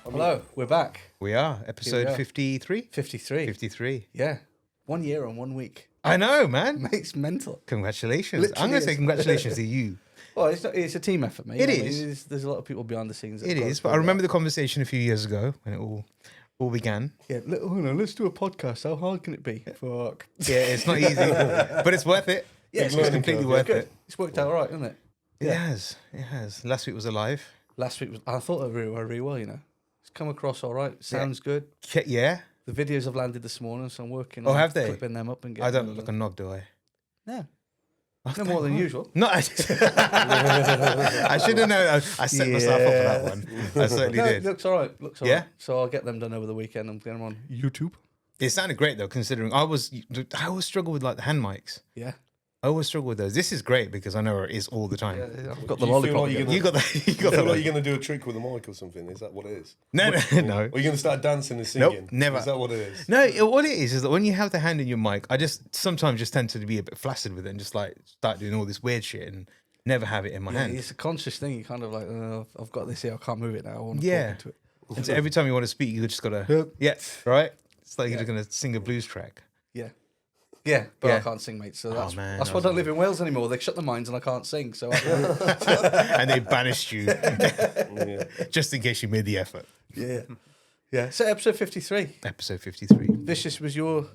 Hello, we're back. We are. Episode 53? 53. 53. Yeah. 1 year and 1 week. I know, man. Mate's mental. Congratulations. Literally I'm going to say is. congratulations to you. Well, it's a team effort, mate. It is. There's a lot of people behind the scenes. It is, but I remember the conversation a few years ago when it all began. Yeah, let's do a podcast. How hard can it be? Fuck. Yeah, it's not easy, but it's worth it. Yeah, it's completely worth it. It's worked out all right, hasn't it? It has. It has. Last week was alive. Last week, I thought it really well, you know. It's come across all right. Sounds good. Yeah. The videos have landed this morning, so I'm working Oh, on have they? clipping them up and getting I don't them look like a knob, do I? No. Oh, No more than usual. No, I should have known. I set myself up for that one. I certainly did. It looks all right. Yeah? Right. So I'll get them done over the weekend. I'm getting them on YouTube. It sounded great though, considering I always struggle with like the hand mics. Yeah. I always struggle with those. This is great because I know it is all the time. Yeah, I've got Do the you feel lollipop. like you're You got the. You got feel the. like you're going to do a trick with a mic or something? Is that what it is? No. Or are you going to start dancing and singing? Nope, never. Is that what it is? No, what it is that when you have the hand in your mic, I sometimes tend to be a bit flaccid with it and just like start doing all this weird shit and never have it in my hand. It's a conscious thing. You kind of like, I've got this here. I can't move it now. I want to Yeah. talk into it. And so every time you want to speak, you just gotta. Right. It's like you're just gonna sing a blues track. Yeah. Yeah, but Yeah. I can't sing, mate. So Oh, man, that's why I don't live in Wales anymore. They shut the mines and I can't sing. So And they banished you just in case you made the effort. yeah. So episode 53. Episode 53. Vish, this was your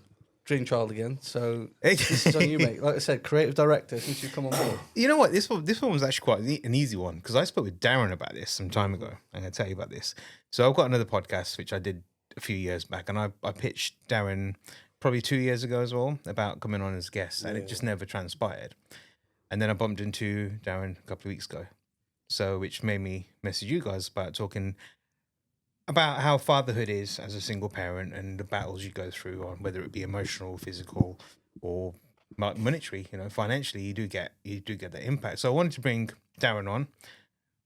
dream child again. So this is on you, mate. Like I said, creative director since you've come on board. You know what? This one was actually quite an easy one because I spoke with Darren about this some time ago. I'm going to tell you about this. So I've got another podcast which I did a few years back, and I pitched Darren probably 2 years ago as well about coming on as guest, and it just never transpired. And then I bumped into Darren a couple of weeks ago, so which made me message you guys about talking about how fatherhood is as a single parent and the battles you go through on whether it be emotional, physical, or monetary. You know, financially, you do get that impact. So I wanted to bring Darren on,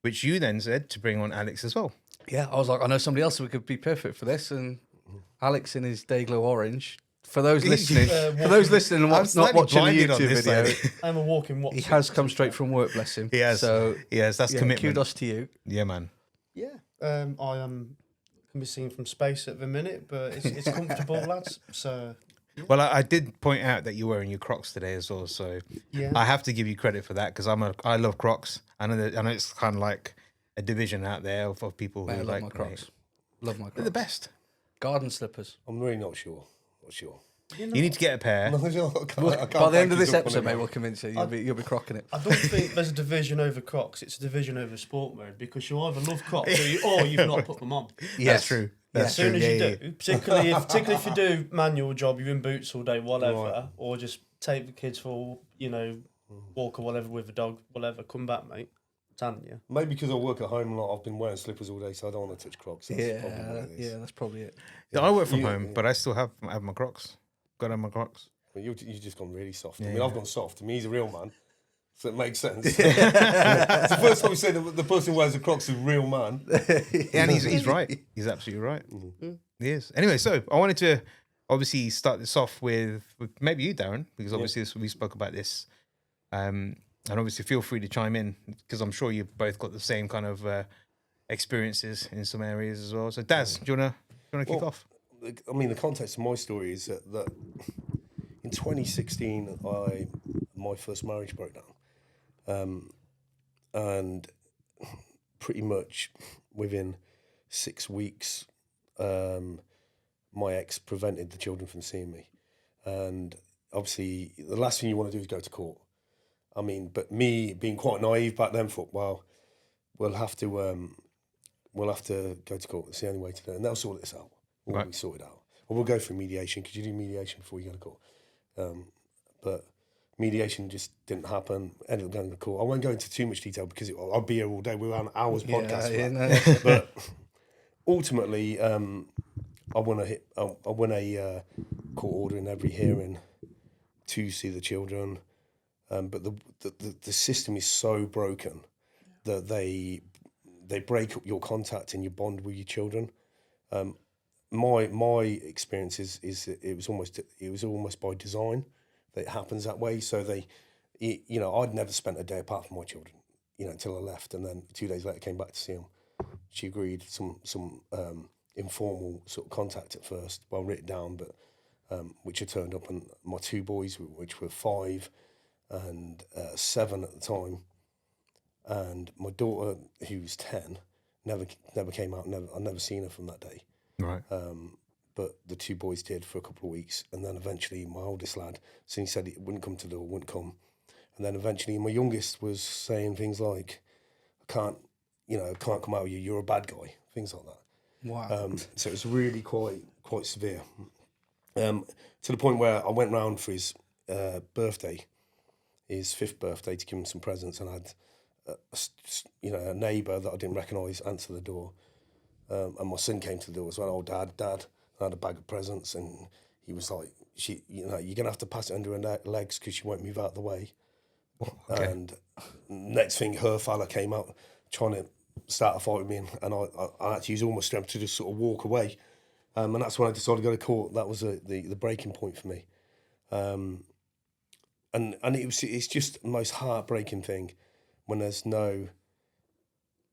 which you then said to bring on Alex as well. Yeah, I was like, I know somebody else who could be perfect for this, and Alex in his Dayglow orange. For those listening, and not watching the YouTube video, I'm a walking watch. he has come straight from work, bless him. He has. So That's commitment. kudos to you. Yeah, man. Yeah, I can be seen from space at the minute, but it's comfortable, lads. So. Yeah. Well, I did point out that you're wearing your Crocs today as well, so yeah. I have to give you credit for that because I love Crocs. I know it's kind of like a division out there of people Mate, who I love like my Crocs. Love my Crocs. They're the best. Garden slippers. I'm really not sure. You need to get a pair. I can't By the end of back this you up on episode, it, mate, we'll convince you. You'll be crocking it. I don't think there's a division over Crocs. It's a division over sport mode because you either love Crocs or you've not put them on. That's true. That's As soon true. as you Yeah. do, particularly if you do manual job, you're in boots all day, whatever, Right. or just take the kids for walk or whatever with the dog, whatever. Come back, mate. Tan you. Maybe because I work at home a lot, I've been wearing slippers all day, so I don't want to touch Crocs. That's probably what it is. That's probably it. Yeah, I work from home, but I still have my Crocs. Got to have my Crocs. Well, you just gone really soft. Yeah, I mean, I've gone soft. I mean, he's a real man, so it makes sense. It's the first time we say that the person who wears the Crocs is a real man. Yeah, and he's right. He's absolutely right. Mm-hmm. He is. Anyway, so I wanted to obviously start this off with maybe you, Darren, because obviously we spoke about this. And obviously feel free to chime in because I'm sure you've both got the same kind of experiences in some areas as well. So Daz, do you wanna kick off? I mean, the context of my story is that in 2016, my first marriage broke down, and pretty much within 6 weeks, my ex prevented the children from seeing me, and obviously the last thing you want to do is go to court. I mean, but me being quite naive back then, thought, well, we'll have to go to court. It's the only way to do it, and they'll sort this out. We sort it out, or we'll go through mediation. Could you do mediation before you go to court? But mediation just didn't happen. Ended up going to court. I won't go into too much detail because I'll be here all day. We're on an hour's podcast. But ultimately, I won a court order in every hearing to see the children. But the system is so broken that they break up your contact and your bond with your children. My experience is it was almost by design that it happens that way. So I'd never spent a day apart from my children, until I left, and then 2 days later came back to see them. she agreed some informal sort of contact at first. Well, written down, but which had turned up, and my two boys, which were 5 and 7 at the time, and my daughter, who was 10, never came out. I'd never seen her from that day. Right. But the two boys did for a couple of weeks, and then eventually my oldest lad, so he said he wouldn't come to the door, wouldn't come, and then eventually my youngest was saying things like, "I can't come out with you. You're a bad guy," things like that. Wow. So it was really quite severe, to the point where I went round for his birthday, his 5th birthday, to give him some presents, and I had a neighbour that I didn't recognise answer the door, and my son came to the door as well. "Oh, Dad, I had a bag of presents," and he was like, "You're gonna have to pass it under her legs because she won't move out of the way." Okay. And next thing, her fella came out trying to start a fight with me, and I had to use all my strength to just sort of walk away, and that's when I decided to go to court. That was the breaking point for me, and it's just the most heartbreaking thing when there's no.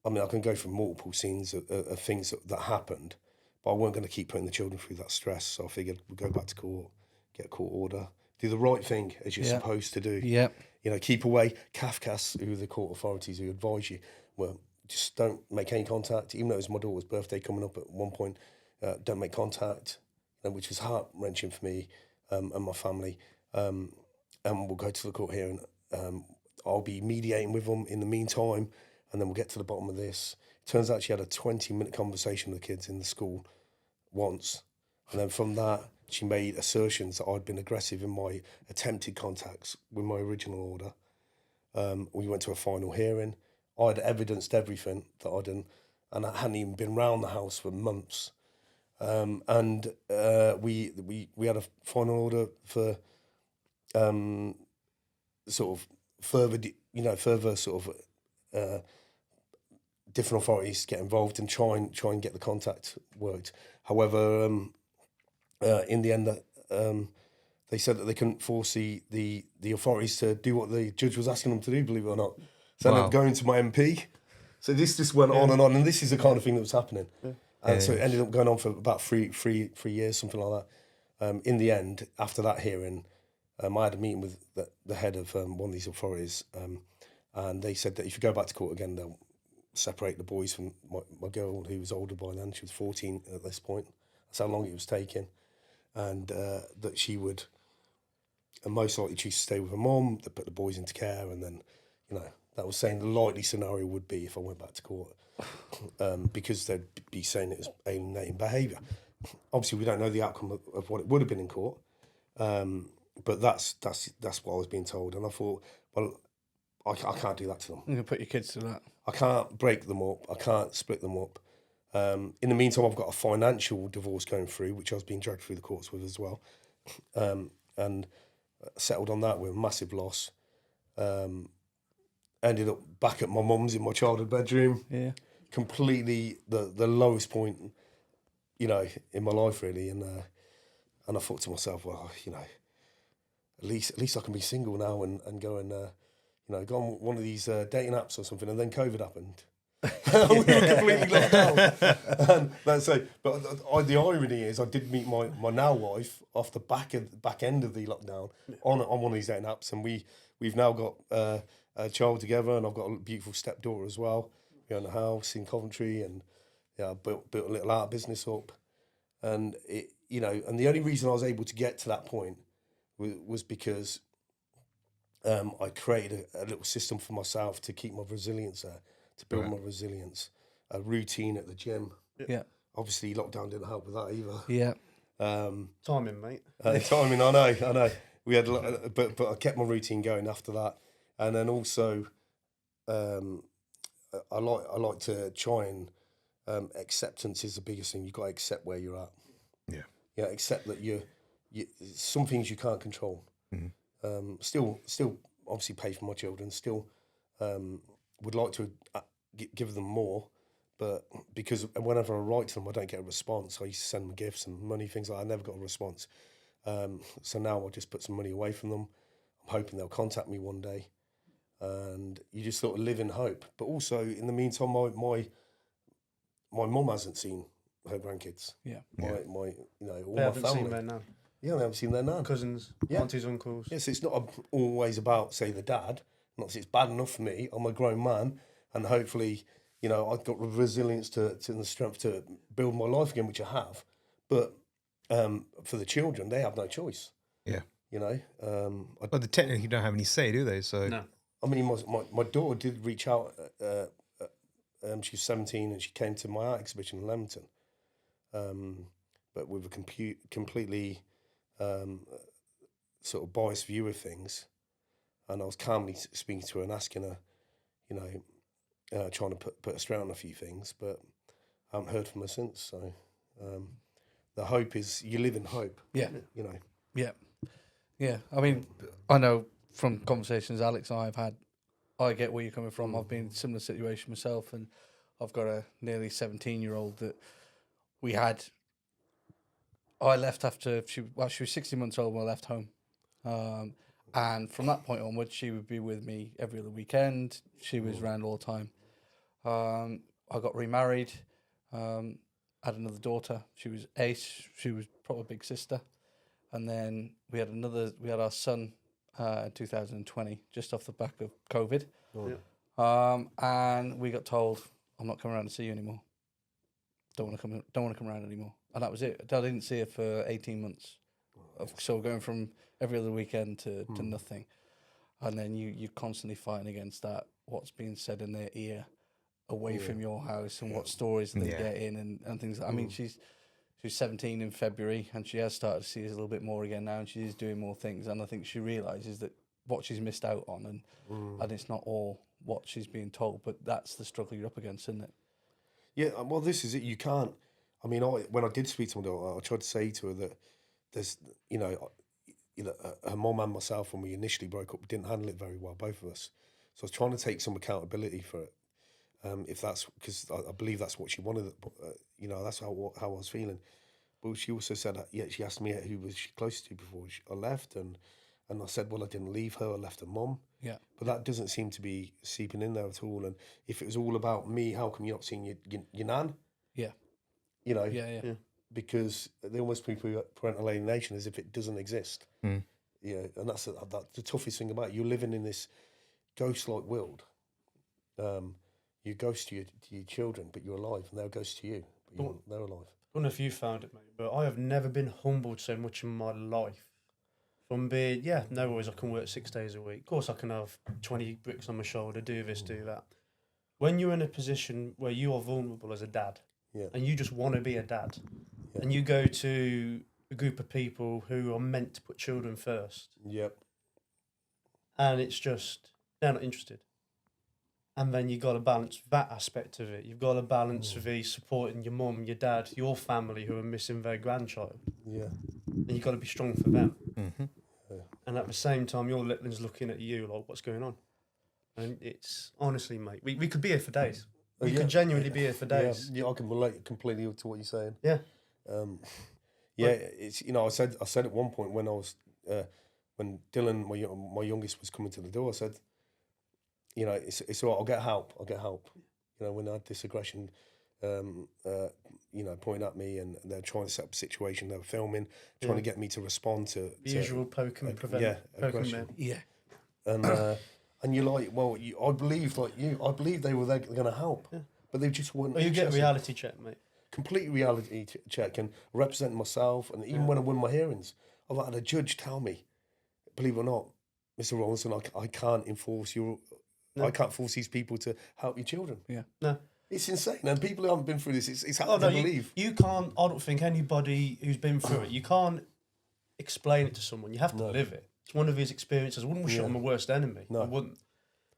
I mean, I can go through multiple scenes of things that happened, but I weren't going to keep putting the children through that stress. So I figured we'd go back to court, get a court order, do the right thing as you're supposed to do. Yeah. Keep away. CAFCAS, who are the court authorities who advise you, well, just don't make any contact. Even though it was my daughter's birthday coming up at one point, don't make contact, which was heart-wrenching for me and my family. And we'll go to the court hearing. I'll be mediating with them in the meantime, and then we'll get to the bottom of this. Turns out she had a 20-minute conversation with the kids in the school once. And then from that, she made assertions that I'd been aggressive in my attempted contacts with my original order. We went to a final hearing. I'd evidenced everything that I'd done, and I hadn't even been round the house for months. We had a final order for sort of further sort of different authorities get involved and try and get the contact worked. However, in the end, they said that they couldn't force the authorities to do what the judge was asking them to do, believe it or not. So I ended up going to my MP. So this just went on, and this is the kind of thing that was happening. Yeah. So it ended up going on for about three years, something like that. In the end, after that hearing, I had a meeting with the head of one of these authorities, and they said that if you go back to court again, they'll separate the boys from my girl, who was older by then. She was 14 at this point. That's how long it was taking. And that she would most likely choose to stay with her mum, to put the boys into care, and then, that was saying the likely scenario would be if I went back to court, because they'd be saying it was alienating behaviour. Obviously, we don't know the outcome of what it would have been in court, but that's what I was being told, and I thought, well, I can't do that to them. You can put your kids through that. I can't break them up. I can't split them up. In the meantime, I've got a financial divorce going through, which I was being dragged through the courts with as well, and settled on that with a massive loss. Ended up back at my mum's in my childhood bedroom. Yeah, completely the lowest point, in my life really. And I thought to myself, well, at least I can be single now and go and go on one of these dating apps or something. And then COVID happened. We were completely locked down. And that's so. But the irony is, I did meet my now wife off the back end of the lockdown on one of these dating apps, and we've now got a child together, and I've got a beautiful stepdaughter as well. We own a house in Coventry, and I built a little art business up, and and the only reason I was able to get to that point was because I created a little system for myself to keep my resilience there. To build my resilience, a routine at the gym. Yeah. Obviously, lockdown didn't help with that either. Yeah. Timing, mate. Timing, I know. We had, but I kept my routine going after that, and then also, I like to try and acceptance is the biggest thing. You've got to accept where you're at. Yeah. Yeah. Accept that you some things you can't control. Mm-hmm. Still, obviously, pay for my children. Still. Would like to give them more, but because whenever I write to them, I don't get a response. I used to send them gifts and money, things like that. I never got a response. So now I just put some money away from them. I'm hoping they'll contact me one day. And you just sort of live in hope. But also, in the meantime, my mum hasn't seen her grandkids. Yeah. My all They my haven't family. seen their nan. Yeah, they haven't seen their nan. Cousins, aunties, uncles. Yes, it's not always about, say, the dad. Not that it's bad enough for me. I'm a grown man, and hopefully, I've got the resilience to and the strength to build my life again, which I have. But for the children, they have no choice. Yeah. But they technically don't have any say, do they? So No. I mean, my daughter did reach out. She was 17 and she came to my art exhibition in Leamington. But with a completely sort of biased view of things. And I was calmly speaking to her and asking her, trying to put her straight on a few things, but I haven't heard from her since. So the hope is, you live in hope. Yeah. Yeah. Yeah. I mean, I know from conversations Alex and I have had, I get where you're coming from. I've been in a similar situation myself, and I've got a nearly 17-year-old that we had. I left after she was 16 months old when I left home. And from that point onwards, she would be with me every other weekend. She was around all the time. I got remarried, had another daughter. She was Ace. She was probably big sister. And then we had our son in 2020, just off the back of COVID. And we got told, I'm not coming around to see you anymore. Don't want to come around anymore. And that was it. I didn't see her for 18 months. So going from every other weekend to nothing. And then you're constantly fighting against that, what's being said in their ear away from your house, and what stories they get in and things. I mean, she's 17 in February, and she has started to see us a little bit more again now, and she is doing more things. And I think she realises that what she's missed out on, and it's not all what she's being told, but that's the struggle you're up against, isn't it? Yeah, well, this is it. You can't. I mean, when I did speak to my daughter, I tried to say to her that there's, her mum and myself, when we initially broke up, we didn't handle it very well, both of us. So I was trying to take some accountability for it. If that's because I believe that's what she wanted, that's how I was feeling. But she also said, she asked me who was she close to before I left, and I said, well, I didn't leave her, I left her mum. Yeah. But that doesn't seem to be seeping in there at all. And if it was all about me, how come you're not seeing your nan? Yeah. Yeah. Because they almost people parental alienation as if it doesn't exist. Yeah, and that's the toughest thing about it. You're living in this ghost-like world. You ghost to your children, but you're alive, and they'll ghost to you, but they're alive. I don't know if you found it, mate, but I have never been humbled so much in my life. From being, no worries, I can work 6 days a week. Of course, I can have 20 bricks on my shoulder, do this, do that. When you're in a position where you are vulnerable as a dad, and you just want to be a dad, and you go to a group of people who are meant to put children first, and it's just, they're not interested. And then you got to balance that aspect of it. You've got to balance the supporting your mum, your dad, your family who are missing their grandchild. Yeah. And you've got to be strong for them. Mm-hmm. And at the same time, your little one's looking at you like, what's going on? And it's, honestly, mate, we could be here for days. We could genuinely be here for days. Yeah, I can relate completely to what you're saying. Yeah. It's, I said at one point when I was, when Dylan, my youngest, was coming to the door, I said, it's all right, I'll get help. When I had this aggression, pointing at me, and they're trying to set up a situation, they were filming, trying to get me to respond to the usual poke and prevent. Aggression. Yeah. And you're like, well, I believe they were going to help, but they just weren't. Well, you get a reality check, mate. Complete reality check, and representing myself, and even when I win my hearings, I've had a judge tell me, believe it or not, Mr. Rawlinson, I can't enforce I can't force these people to help your children. Yeah. No. It's insane. And people who haven't been through this, it's hard to believe. You can't, I don't think anybody who's been through it, you can't explain it to someone. You have to live it. It's one of his experiences. I wouldn't wish it on my worst enemy. No. I wouldn't.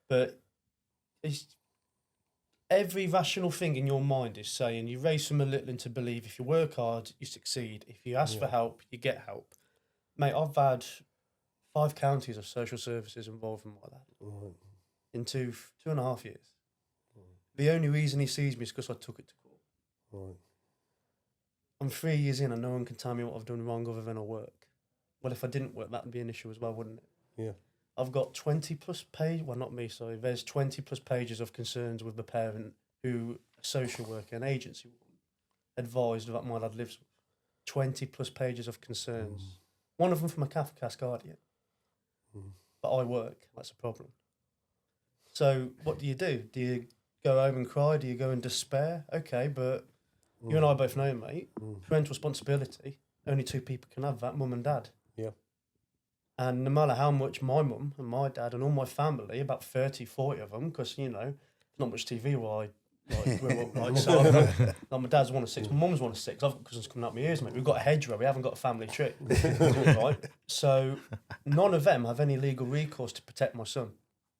But it's every rational thing in your mind is saying you raise from a little to believe if you work hard, you succeed. If you ask for help, you get help. Mate, I've had 5 counties of social services involved in like that. Right. In 2.5 years. The only reason he sees me is because I took it to court. Right. I'm 3 years in and no one can tell me what I've done wrong other than I work. Well, if I didn't work, that would be an issue as well, wouldn't it? Yeah. I've got 20 plus pages, well, not me, sorry. There's 20 plus pages of concerns with the parent who social worker, an agency woman, advised that my lad lives with. 20 plus pages of concerns. One of them from a Kafka's guardian. But I work. That's a problem. So what do? Do you go home and cry? Do you go in despair? Okay, but you and I both know, mate, parental responsibility, only two people can have that, mum and dad. Yeah. And no matter how much my mum and my dad and all my family, about 30, 40 of them, because, you know, not much TV where I grew up, like, so like my dad's one of six, my mum's one of six, I've got cousins coming out my ears, mate. We've got a hedgerow, we haven't got a family tree. Right? So none of them have any legal recourse to protect my son.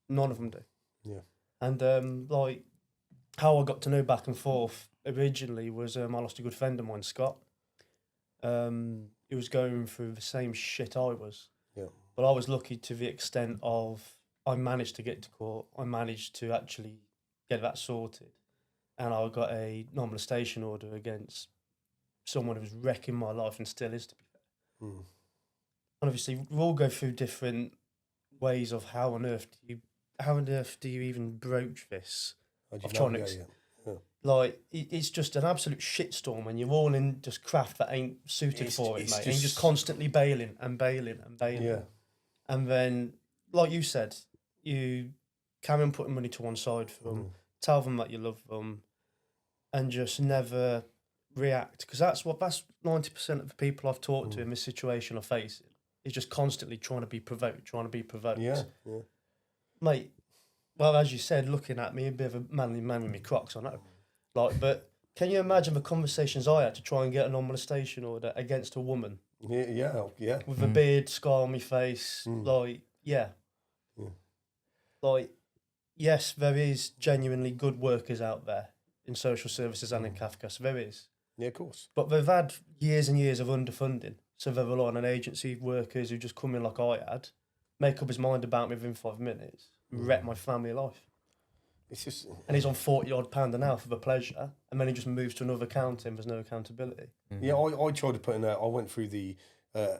None of them do. Yeah. And like how I got to know Back and Forth originally was I lost a good friend of mine, Scott. He was going through the same shit I was. Yeah. But I was lucky to the extent of I managed to get to court. I managed to actually get that sorted. And I got a non-molestation order against someone who was wrecking my life and still is, to be fair. And obviously, we all go through different ways of how on earth do you even broach this? Of trying to like, it's just an absolute shitstorm when you're all in just craft that ain't suited for it, mate. And you're just constantly bailing and bailing and bailing. Yeah. And then, like you said, you carry on putting money to one side for them, tell them that you love them, and just never react. Because that's 90% of the people I've talked to in this situation are facing, is just constantly trying to be provoked. Yeah. Mate, well, as you said, looking at me, a bit of a manly man with me Crocs, I know. Like, but can you imagine the conversations I had to try and get a non-molestation order against a woman? Yeah. With a beard, scar on my face, like, yeah. Like, yes, there is genuinely good workers out there in social services and in Kafka's, there is. Yeah, of course. But they've had years and years of underfunding, so they rely on an agency workers who just come in like I had, make up his mind about me within 5 minutes, wreck my family life. It's just, and he's on £40 an hour for the pleasure, and then he just moves to another county and there's no accountability. Yeah, I tried to put in I went through the,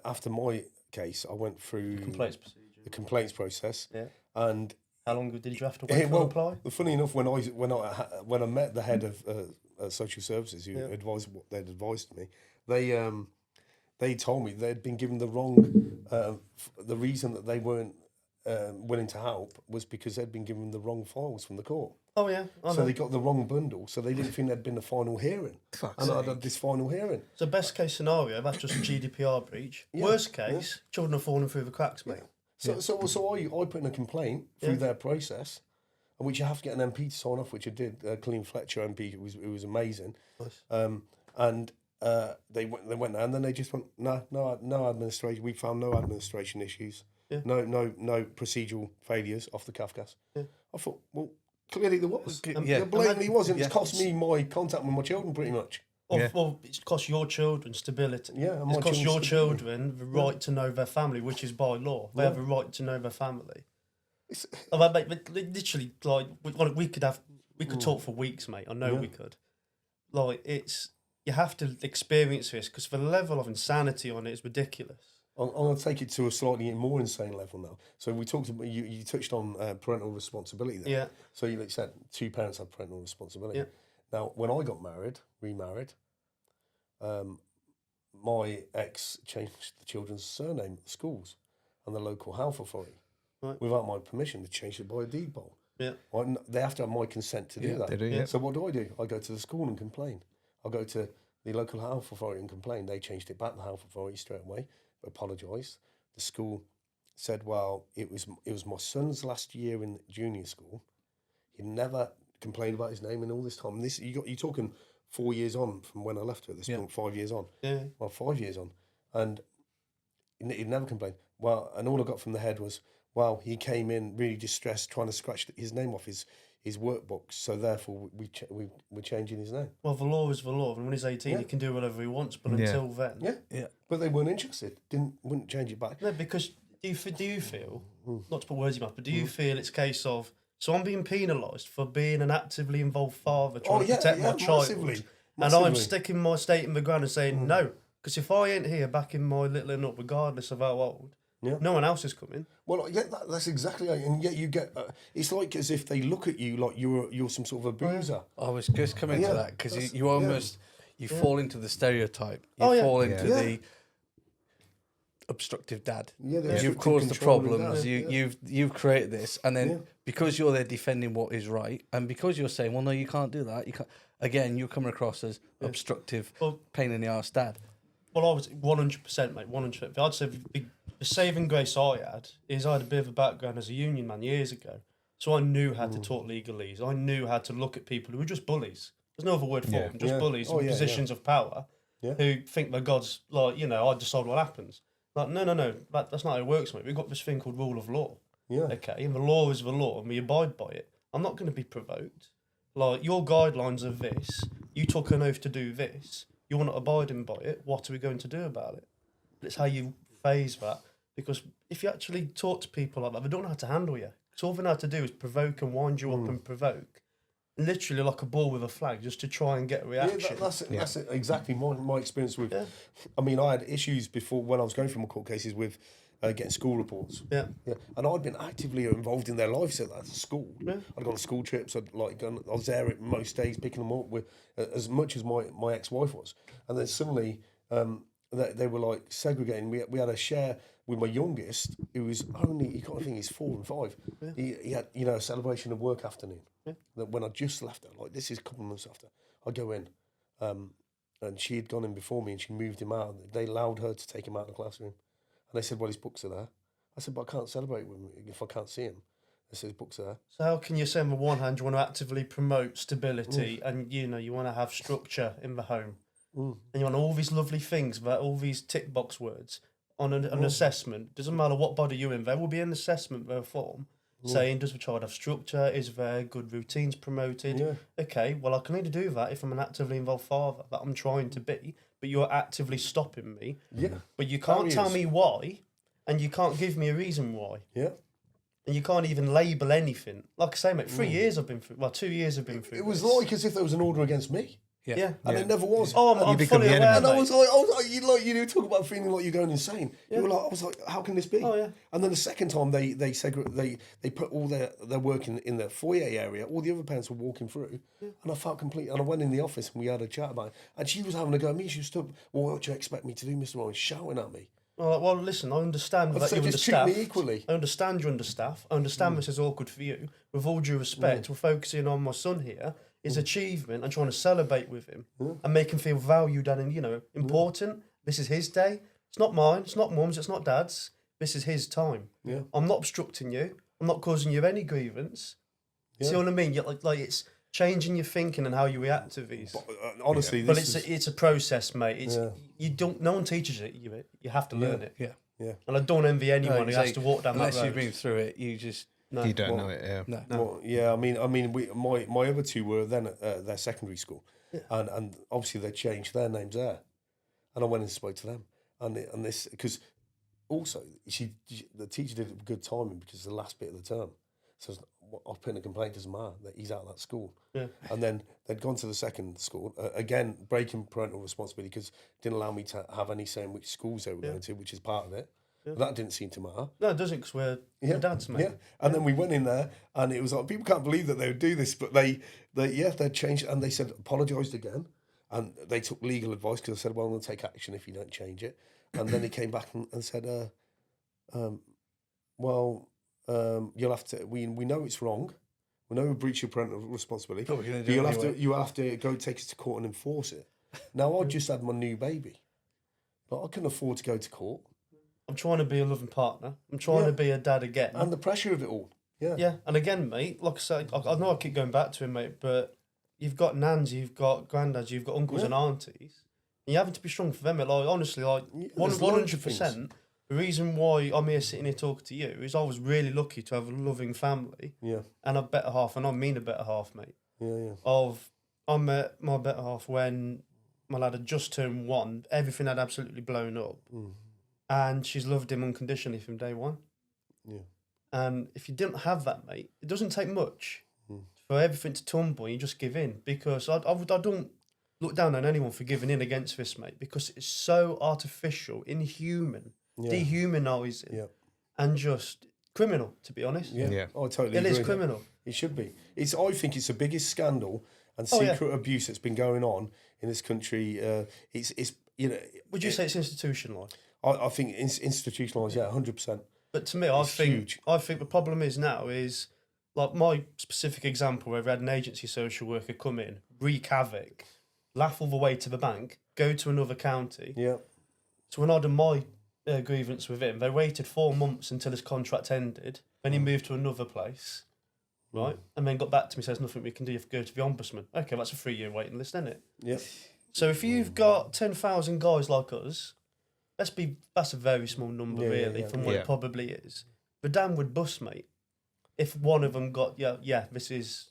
after my case, I went through the complaints process. Yeah. And how long did you have to wait to apply? Funny enough, when I met the head of social services who advised what they'd advised me, they told me they'd been given the wrong, the reason that they weren't willing to help was because they'd been given the wrong files from the court. Oh yeah, so they got the wrong bundle. So they didn't think there'd been a final hearing, and I'd had this final hearing. So best case scenario, that's just a GDPR breach. Yeah. Worst case, children are falling through the cracks, mate. So I put in a complaint through their process, which you have to get an MP to sign off, which I did. Colleen Fletcher MP, it was amazing. Nice. And they went there, and then they just went no administration. We found no administration issues. Yeah. No procedural failures off the Kafka's. Yeah. I thought, well, clearly there was. There blatantly wasn't. It's cost me my contact with my children pretty much. Well, it's cost your children stability. Yeah, it's cost your children the right to know their family, which is by law. They have a right to know their family. Literally, like we could talk for weeks, mate. I know we could. Like you have to experience this because the level of insanity on it is ridiculous. I'm going to take it to a slightly more insane level now. So we talked about, you touched on parental responsibility there. Yeah. So you said two parents have parental responsibility. Yeah. Now, when I got remarried, my ex changed the children's surname at the schools and the local health authority. Right. Without my permission, they changed it by a deed poll. Yeah. They have to have my consent to do that. They do, yeah. So what do? I go to the school and complain. I go to the local health authority and complain. They changed it back, the health authority, straight away. Apologised. The school said, well, it was my son's last year in junior school. He never complained about his name in all this time. And you're talking 4 years on from when I left her at this point, 5 years on. Yeah. Well, 5 years on. And he'd never complained. Well, and all I got from the head was, well, he came in really distressed, trying to scratch his name off his workbooks, so therefore we're changing his name. Well, the law is the law, and when he's 18, he can do whatever he wants. But until then, but they weren't interested. Wouldn't change it back. No, because do you feel not to put words in your mouth, but do you feel it's a case of so I'm being penalised for being an actively involved father trying to protect my child, massively. And I'm sticking my stake in the ground and saying no, because if I ain't here backing my little one up, regardless of how old, Yeah. No one else is coming. Well, yeah, that's exactly it. And yet you get, it's like as if they look at you like you're some sort of abuser. I was just coming to that because you almost you fall into the stereotype. You fall into the obstructive dad. Yeah, You've caused the problems. You've created this, and then because you're there defending what is right, and because you're saying, well, no, you can't do that. You can't. Again, you're coming across as obstructive, pain in the arse dad. Well, I was 100%, mate, 100%. I'd say the saving grace I had is I had a bit of a background as a union man years ago. So I knew how to talk legalese. I knew how to look at people who were just bullies. There's no other word for them, just bullies in positions of power who think they're gods, like, I decide what happens. Like, no, that's not how it works, mate. We've got this thing called rule of law. Yeah. Okay, and the law is the law, and we abide by it. I'm not going to be provoked. Like, your guidelines are this. You took an oath to do this. You're not abiding by it. What are we going to do about it? It's how you phase that. Because if you actually talk to people like that, they don't know how to handle you. So all they know how to do is provoke and wind you up and provoke. Literally like a ball with a flag, just to try and get a reaction. That's exactly my experience with... I mean, I had issues before when I was going through my court cases with getting school reports. Yeah. And I'd been actively involved in their lives at school. Yeah. I'd gone on school trips. I was there at most days picking them up with as much as my ex-wife was. And then suddenly they were like segregating. We had a share with my youngest, who was only, you can't think he's 4 and 5. Yeah. He had, a celebration of work afternoon. Yeah. That when I just left her, like this is a couple of months after, I go in, and she had gone in before me and she moved him out. They allowed her to take him out of the classroom. And they said, well, his books are there. I said, but I can't celebrate with him if I can't see him. They said, his books are there. So how can you say on the one hand you want to actively promote stability and, you want to have structure in the home and you want all these lovely things, about all these tick box words on an assessment. Doesn't matter what body you're in, there will be an assessment form saying, does the child have structure? Is there good routines promoted? Yeah. Okay, well, I can only do that if I'm an actively involved father that I'm trying to be, but you're actively stopping me. Yeah. But you can't tell me why, and you can't give me a reason why. Yeah. And you can't even label anything. Like I say, mate, 3 years I've been through, 2 years I've been through. It was like as if there was an order against me. Yeah. And it never was. Oh, I'm fully aware, and I was like, you talk about feeling like you're going insane. Yeah. You were like, I was like, how can this be? Oh, yeah. And then the second time they put all their work in the foyer area, all the other parents were walking through, and I felt complete. And I went in the office and we had a chat about it. And she was having a go at me. She stood, well, what do you expect me to do, Mr. Ryan? Shouting at me. Well, listen, I understand that you're understaffed. Treat me equally. I understand you're understaffed. I understand this is awkward for you. With all due respect, we're focusing on my son here, his achievement, and trying to celebrate with him and make him feel valued and, important. This is his day. It's not mine. It's not mum's. It's not dad's. This is his time. Yeah. I'm not obstructing you. I'm not causing you any grievance. Yeah. See what I mean? You're like it's changing your thinking and how you react to these. But, honestly, but it's a process, mate. It's no one teaches it. You have to learn it. Yeah. And I don't envy anyone who has to walk down that road. Unless you've been through it, you just you don't know it. Yeah. No. Well, yeah. I mean, my other two were then at their secondary school, and obviously they changed their names there, and I went and spoke to them, and this because also the teacher did it with good timing because it's the last bit of the term, so I'll put in a complaint to Ma that he's out of that school. Yeah. And then they'd gone to the second school, again, breaking parental responsibility because didn't allow me to have any say in which schools they were going to, which is part of it. Yeah. That didn't seem to matter. No, it doesn't because we're dads, mate. Yeah. And then we went in there and it was like, people can't believe that they would do this, but they changed and they said, apologised again. And they took legal advice because I said, well, I'm going to take action if you don't change it. And then he came back and said, you'll have to. We know it's wrong. We know we breach your parental responsibility. But you have to go take us to court and enforce it. Now I just had my new baby, but I couldn't afford to go to court. I'm trying to be a loving partner. I'm trying to be a dad again. And the pressure of it all. Yeah. Yeah. And again, mate, like I say, I know I keep going back to him, mate, but you've got nans, you've got granddads, you've got uncles and aunties. And you're having to be strong for them. Like honestly, 100%. The reason why I'm here sitting here talking to you is I was really lucky to have a loving family. Yeah. And a better half, and I mean a better half, mate. Yeah. I met my better half when my lad had just turned 1. Everything had absolutely blown up. And she's loved him unconditionally from day one. Yeah. And if you didn't have that, mate, it doesn't take much for everything to tumble. You just give in because I don't look down on anyone for giving in against this, mate, because it's so artificial, inhuman dehumanising, and just criminal, to be honest. I totally It agree. is criminal. It should be. I think it's the biggest scandal and secret abuse that's been going on in this country. It's Would you say it's institutionalised? I think it's institutionalised, 100%. But to me, I think the problem is now is like my specific example where we had an agency social worker come in, wreak havoc, laugh all the way to the bank, go to another county. Yeah. So when I done my grievance with him, they waited 4 months until his contract ended. Then he moved to another place, right? And then got back to me, says nothing we can do. You have to go to the ombudsman. Okay, that's a 3-year waiting list, isn't it? Yeah. So if you've got 10,000 guys like us, that's a very small number from what it probably is. The dam would bust, mate. If one of them got this is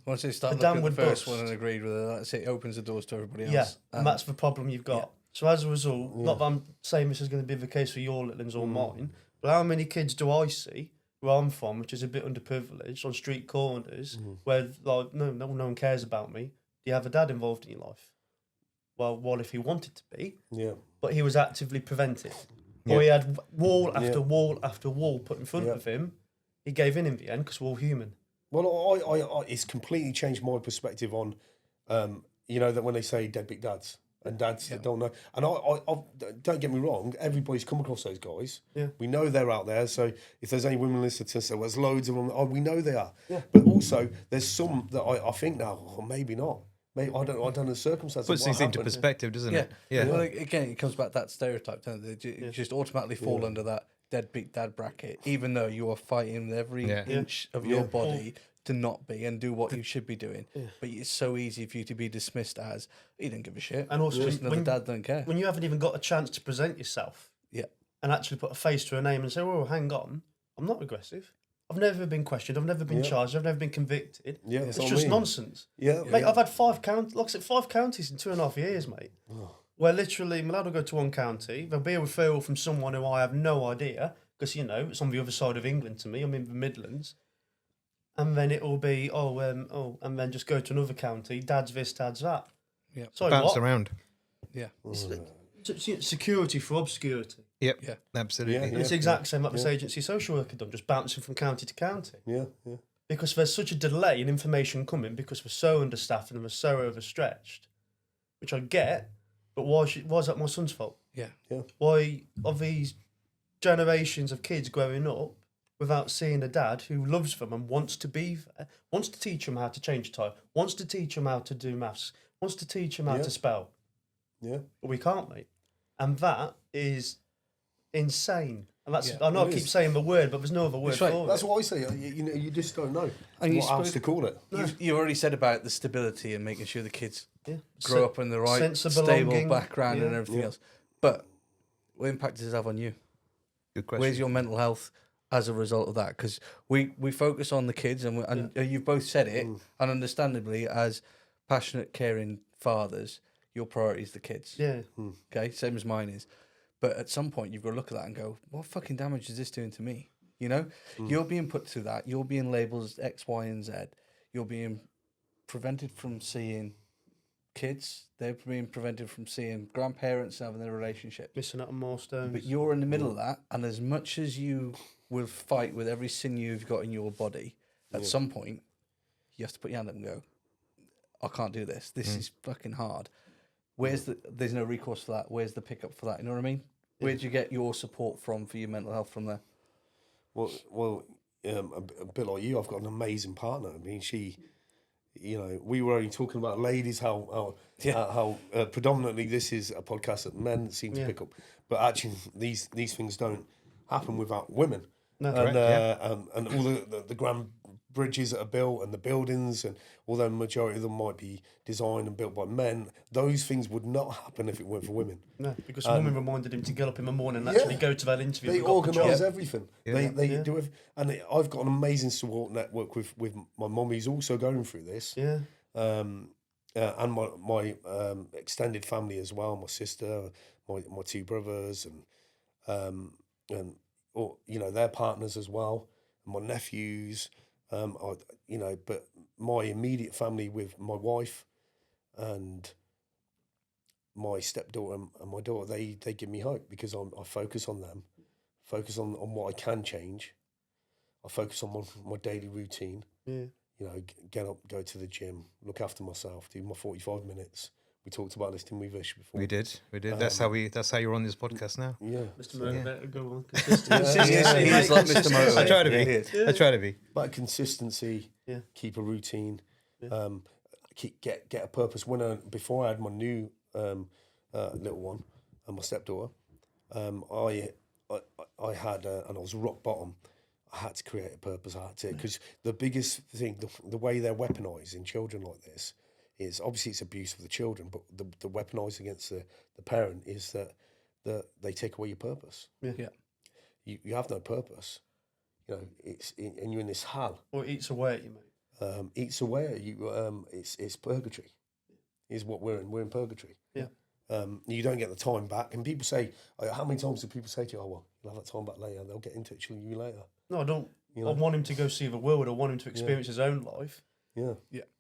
Once they start the looking at the dam would first one and agreed with it, that's it. Opens the doors to everybody else. Yeah, and that's the problem you've got. So as a result, not that I'm saying this is going to be the case for your little ones or mine, but how many kids do I see where I'm from, which is a bit underprivileged, on street corners, where like no one cares about me? Do you have a dad involved in your life? Well, what if he wanted to be? Yeah. But he was actively prevented. Or he had wall after wall after wall put in front of him. He gave in the end because we're all human. Well, I it's completely changed my perspective on, that when they say deadbeat dads and dads that don't know, and I don't get me wrong, everybody's come across those guys. Yeah, we know they're out there. So if there's any women listening to us, there's loads of them. We know they are. Yeah. But also, there's some that I think now, maybe not. Maybe I don't know the circumstances. Puts things into perspective, doesn't it? Yeah. Well, again, it comes back to that stereotype, doesn't it? You just automatically fall under that deadbeat dad bracket, even though you are fighting with every inch of your body to not be and do what you should be doing. Yeah. But it's so easy for you to be dismissed as, he don't give a shit. And also, just another dad don't care. When you haven't even got a chance to present yourself and actually put a face to a name and say, oh, hang on, I'm not aggressive. I've never been questioned. I've never been charged. I've never been convicted. Yeah, it's just nonsense. Yeah, mate. I've had 5 counties. Like I said, 5 counties in 2.5 years, mate. Where literally, my lad will go to one county. There'll be a referral from someone who I have no idea because it's on the other side of England to me. I'm in the Midlands, and then it will be and then just go to another county. Dad's this, dad's that. Yeah, so bounce around. Yeah. Security for obscurity. Yep. Yeah. Absolutely. And it's the exact same like this agency social worker done, just bouncing from county to county. Yeah. Because there's such a delay in information coming because we're so understaffed and we're so overstretched, which I get, but why is that my son's fault? Yeah. Why are these generations of kids growing up without seeing a dad who loves them and wants to be there, wants to teach them how to change a tire, wants to teach them how to do maths, wants to teach them how to spell? Yeah. But we can't, mate. And that is insane. And that's I know I keep saying the word, but there's no other word for it. That's what I say. You just don't know what else to call it. You already said about the stability and making sure the kids grow up in the right stable background and everything else. But what impact does it have on you? Good question. Where's your mental health as a result of that? Because we focus on the kids, and you've both said it, and understandably, as passionate, caring fathers, your priority is the kids. Yeah. Okay, same as mine is. But at some point, you've got to look at that and go, what fucking damage is this doing to me? You're being put through that. You're being labelled as X, Y, and Z. You're being prevented from seeing kids. They're being prevented from seeing grandparents and having their relationship. Missing out on milestones. But you're in the middle of that, and as much as you will fight with every sinew you've got in your body, at some point, you have to put your hand up and go, I can't do this. This is fucking hard. There's no recourse for that. Where's the pickup for that? You know what I mean? Where do you get your support from for your mental health from there? Well, a bit like you, I've got an amazing partner. I mean, she, we were only talking about ladies, how predominantly this is a podcast that men seem to pick up, but actually these things don't happen without women. No, and all the grand bridges that are built and the buildings, and although the majority of them might be designed and built by men, those things would not happen if it weren't for women. No, because women reminded him to get up in the morning and actually go to that interview. They organise everything. Yeah. They do everything. And I've got an amazing support network with my mum, who's also going through this. Yeah. And my extended family as well, my sister, my 2 brothers, and their partners as well, and my nephews. But my immediate family with my wife and my stepdaughter and my daughter, they give me hope because I focus on them, focus on what I can change. I focus on my daily routine. Yeah. You know, get up, go to the gym, look after myself, do my 45 minutes. We talked about this, didn't we, Vish, before? We did. That's how you're on this podcast now. Yeah. Mr. so- Motivator, go on. Yeah, Consistency. He is like Mr. Motivator. I try to be. Yeah, he is. I try to be. About consistency, Yeah. keep a routine, Yeah. get a purpose. Before I had my new little one and my stepdaughter, I had and I was rock bottom. I had to create a purpose. I had to, because the biggest thing, the way they're weaponised in children like this is obviously it's abuse of the children, but the weaponised against the parent is that they take away your purpose. Yeah. You have no purpose. You know, and you're in this hell. Or it eats away at you, mate. Eats away at you. It's purgatory. Is what we're in. We're in purgatory. Yeah. You don't get the time back. And people say, how many times do people say to you, "Oh well, you'll have that time back later. They'll get in touch with you later." No, I don't. You know? I want him to go see the world. I want him to experience his own life. Yeah.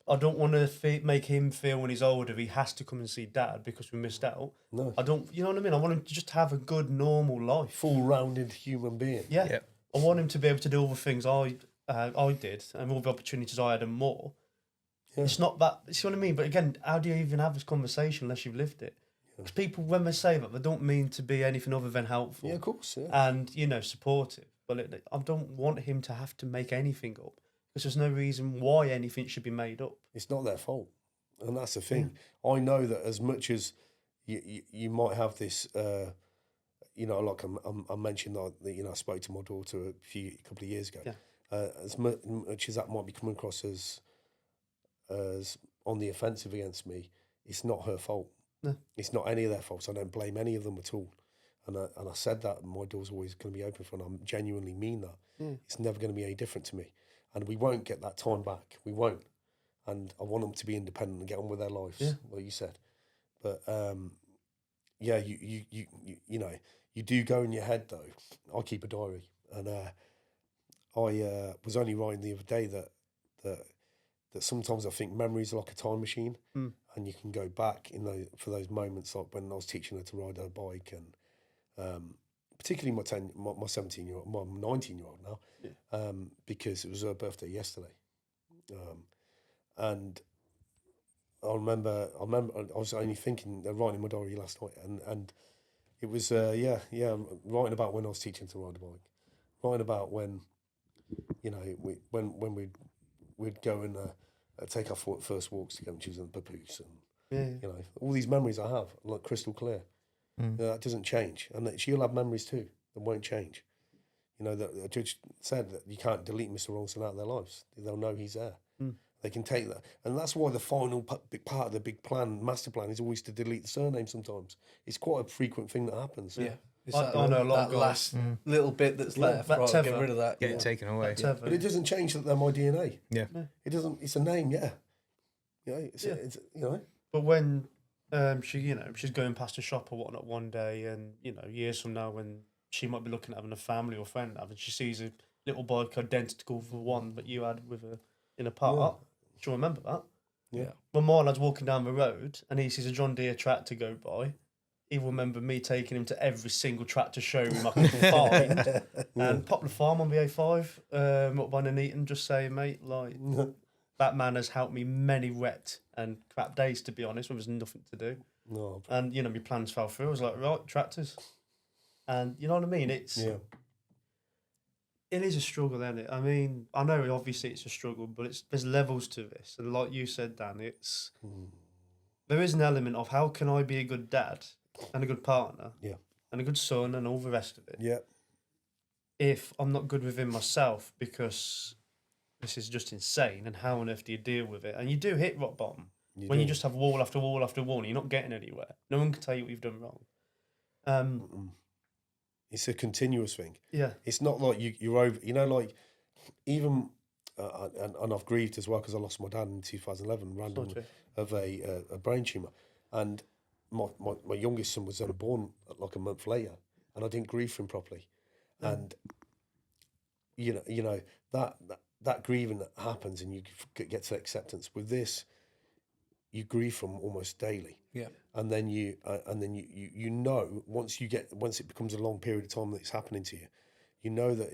I don't want to make him feel when he's older he has to come and see dad because we missed out. No. I don't. You know what I mean? I want him to just have a good, normal life. Full-rounded human being. Yeah. Yeah. I want him to be able to do all the things I did and all the opportunities I had and more. Yeah. It's not that. You see what I mean? But again, how do you even have this conversation unless you've lived it? Because people, when they say that, they don't mean to be anything other than helpful. Yeah, of course. Yeah. And supportive. But I don't want him to have to make anything up because there's no reason why anything should be made up. It's not their fault, and that's the thing. I know that as much as you might have this, like I mentioned that I spoke to my daughter a couple of years ago. Yeah. As much as that might be coming across as on the offensive against me, it's not her fault. No. It's not any of their faults. I don't blame any of them at all. And I said that my door's always going to be open for, and I genuinely mean that. It's never going to be any different to me, and we won't get that time back. We won't. And I want them to be independent and get on with their lives, like you said. But you do go in your head though. I keep a diary, and I was only writing the other day that sometimes I think memories are like a time machine, and you can go back for those moments, like when I was teaching her to ride her bike, and particularly my 17-year-old, my 19-year-old now, because it was her birthday yesterday, and I remember I was only thinking, writing my diary last night, and it was writing about when I was teaching to ride a bike, writing about when we'd go and take our first walks together, and she was in the papoose, and all these memories I have, like crystal clear. That doesn't change, and that she'll have memories too that won't change. That the judge said that you can't delete Mr. Ronson out of their lives. They'll know he's there. They can take that, and that's why the final big part of the big plan, master plan, is always to delete the surname. Sometimes it's quite a frequent thing that happens. Yeah. It's I know a lot of that guys. last little bit that's left. that Right, tether. get rid of that. Get it taken away. But it doesn't change that they're my DNA. Yeah. It doesn't. It's a name. Yeah. It's But when she's going past a shop or whatnot one day, and years from now when she might be looking at having a family or friend have, and she sees a little bike identical for one that you had with her in a park, she'll remember that. Yeah. When my lad's walking down the road and he sees a John Deere tractor go by, he'll remember me taking him to every single tractor showroom I could find. And Poplar Farm on the A5, up by Nuneaton, just saying, mate, like, that man has helped me many wet and crap days, to be honest, when there's nothing to do. No. And, my plans fell through. I was like, right, tractors. And you know what I mean? It is a struggle, isn't it? I mean, I know obviously it's a struggle, but there's levels to this. And like you said, Dan, there is an element of how can I be a good dad and a good partner and a good son and all the rest of it if I'm not good within myself, because this is just insane, and how on earth do you deal with it? And you do hit rock bottom when you just have wall after wall after wall and you're not getting anywhere. No one can tell you what you've done wrong. It's a continuous thing. Yeah. It's not like you're over, like even, and I've grieved as well because I lost my dad in 2011 randomly of a brain tumour. And my youngest son was only born like a month later, and I didn't grieve for him properly. And, that grieving that happens, and you get to acceptance. With this, you grieve from almost daily. Yeah. And then you know, once it becomes a long period of time that it's happening to you, you know that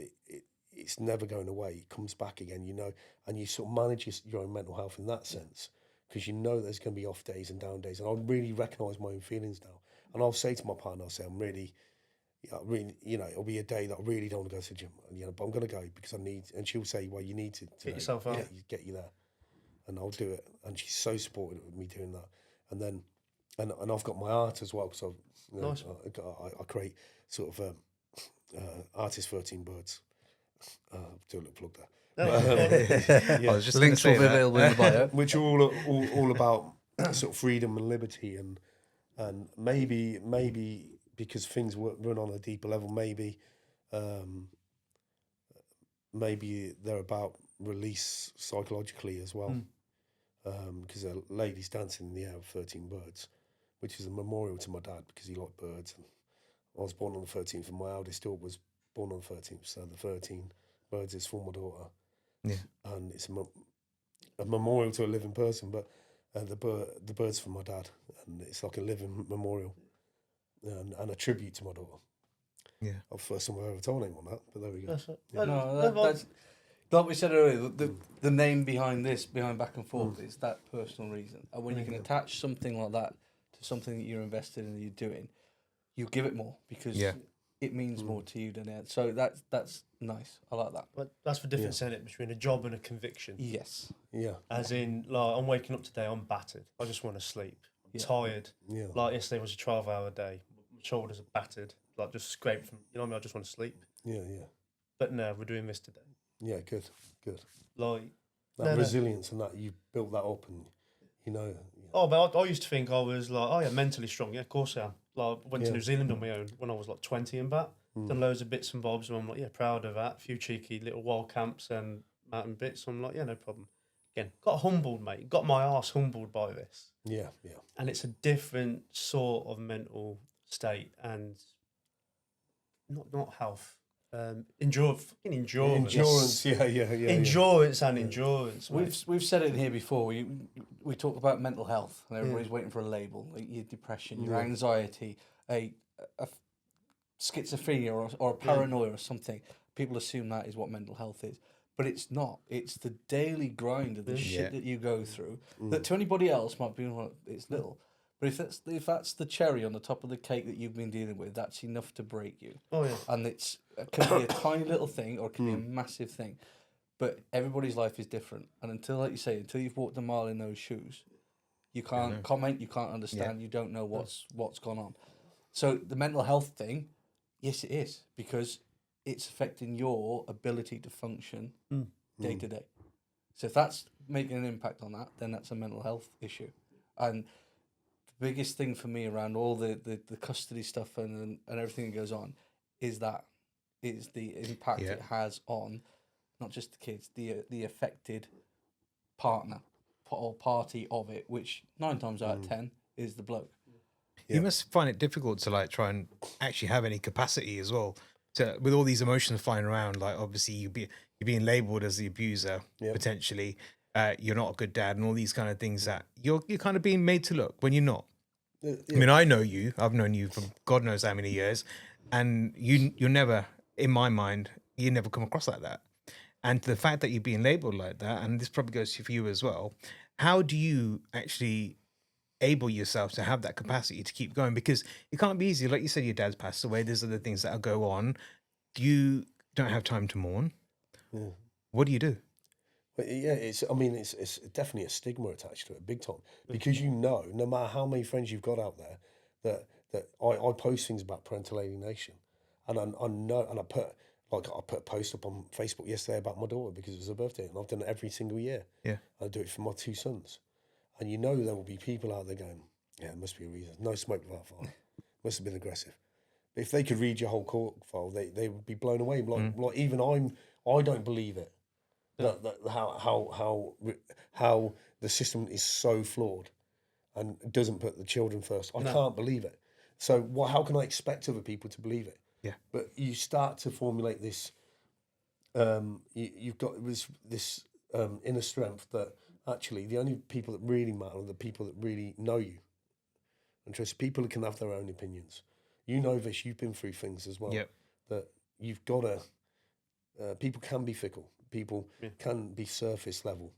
it's never going away. It comes back again, you know, and you sort of manage your own mental health in that sense, because you know there's going to be off days and down days. And I really recognise my own feelings now. And I'll say to my partner, I'll say, I'm really, you know, it'll be a day that I really don't want to go to the gym, you know, but I'm going to go because I need, and she'll say, well, you need to Get yourself out. get you there. And I'll do it. And she's so supportive of me doing that. And then, and I've got my art as well, because Nice. I create sort of Artist 13 Birds. Do a little plug there. I was just Links will gonna be say that. available in the bio. Which are all about sort of freedom and liberty, and maybe because things run on a deeper level, maybe they're about release psychologically as well. Because a lady's dancing in the air of 13 birds, which is a memorial to my dad because he liked birds. And I was born on the 13th, and my eldest daughter was born on the 13th. So the 13 birds is for my daughter. Yeah. And it's a memorial to a living person, but the bird's for my dad, and it's like a living memorial and a tribute to my daughter. Yeah. The first time I've ever told anyone that, but there we go. That's it. No, that's like we said earlier. The name behind Back and Forth, is that personal reason. And when you can attach something like that to something that you're invested in and you're doing, you give it more because it means more to you than it. So that's nice. I like that. But that's the difference in it between a job and a conviction. Yes. Yeah. As in, like, I'm waking up today, I'm battered. I just want to sleep. I'm tired. Yeah. Like yesterday was a 12-hour day. My shoulders are battered. Like just scraped from, you know what I mean? I just want to sleep. Yeah. But no, we're doing this today. Yeah, good. Like That resilience and that, you built that up, and you know. Yeah. Oh, but I used to think I was like, oh yeah, mentally strong. Yeah, of course I am. Like, I went to New Zealand on my own when I was like 20 and back. Done loads of bits and bobs, and I'm like, yeah, proud of that. A few cheeky little wild camps and mountain bits. I'm like, yeah, no problem. Again, got humbled, mate. Got my arse humbled by this. Yeah. And it's a different sort of mental state and not health. Endurance. Endurance, yeah. Endurance and endurance. We've said it here before. We talk about mental health, and everybody's waiting for a label. Like your depression, your anxiety, a schizophrenia or a paranoia or something. People assume that is what mental health is, but it's not. It's the daily grind of the shit that you go through. That to anybody else might be like, it's little. But if that's the cherry on the top of the cake that you've been dealing with, that's enough to break you. Oh yeah. And it can be a tiny little thing or it can be a massive thing. But everybody's life is different. And until, like you say, until you've walked a mile in those shoes, you can't comment, you can't understand, you don't know what's gone on. So the mental health thing, yes, it is, because it's affecting your ability to function day to day. So if that's making an impact on that, then that's a mental health issue. And the biggest thing for me around all the custody stuff and everything that goes on is the impact it has on not just the kids, the affected partner or party of it, which 9 times out of 10 is the bloke. You must find it difficult to like try and actually have any capacity as well. To, with all these emotions flying around, like obviously you're being labelled as the abuser potentially. You're not a good dad, and all these kind of things that you're kind of being made to look when you're not. I mean, I know you. I've known you for God knows how many years, and you're never, in my mind, you never come across like that. And the fact that you're being labelled like that, and this probably goes for you as well. How do you actually able yourself to have that capacity to keep going? Because it can't be easy. Like you said, your dad's passed away. There's other things that go on. You don't have time to mourn. Yeah. What do you do? But yeah, it's definitely a stigma attached to it, big time. Because no matter how many friends you've got out there, that I post things about parental alienation, and I know, and I put a post up on Facebook yesterday about my daughter because it was her birthday, and I've done it every single year. Yeah, I do it for my 2 sons, and there will be people out there going, yeah, there must be a reason. No smoke without fire. Must have been aggressive. But if they could read your whole court file, they would be blown away. Like even I don't believe it. That how the system is so flawed and doesn't put the children first. I can't believe it. So how can I expect other people to believe it? Yeah. But you start to formulate this. You've got this inner strength that actually the only people that really matter are the people that really know you and trust. People who can have their own opinions. You know, Vish, you've been through things as well. Yep. That you've got to. People can be fickle. People can be surface level.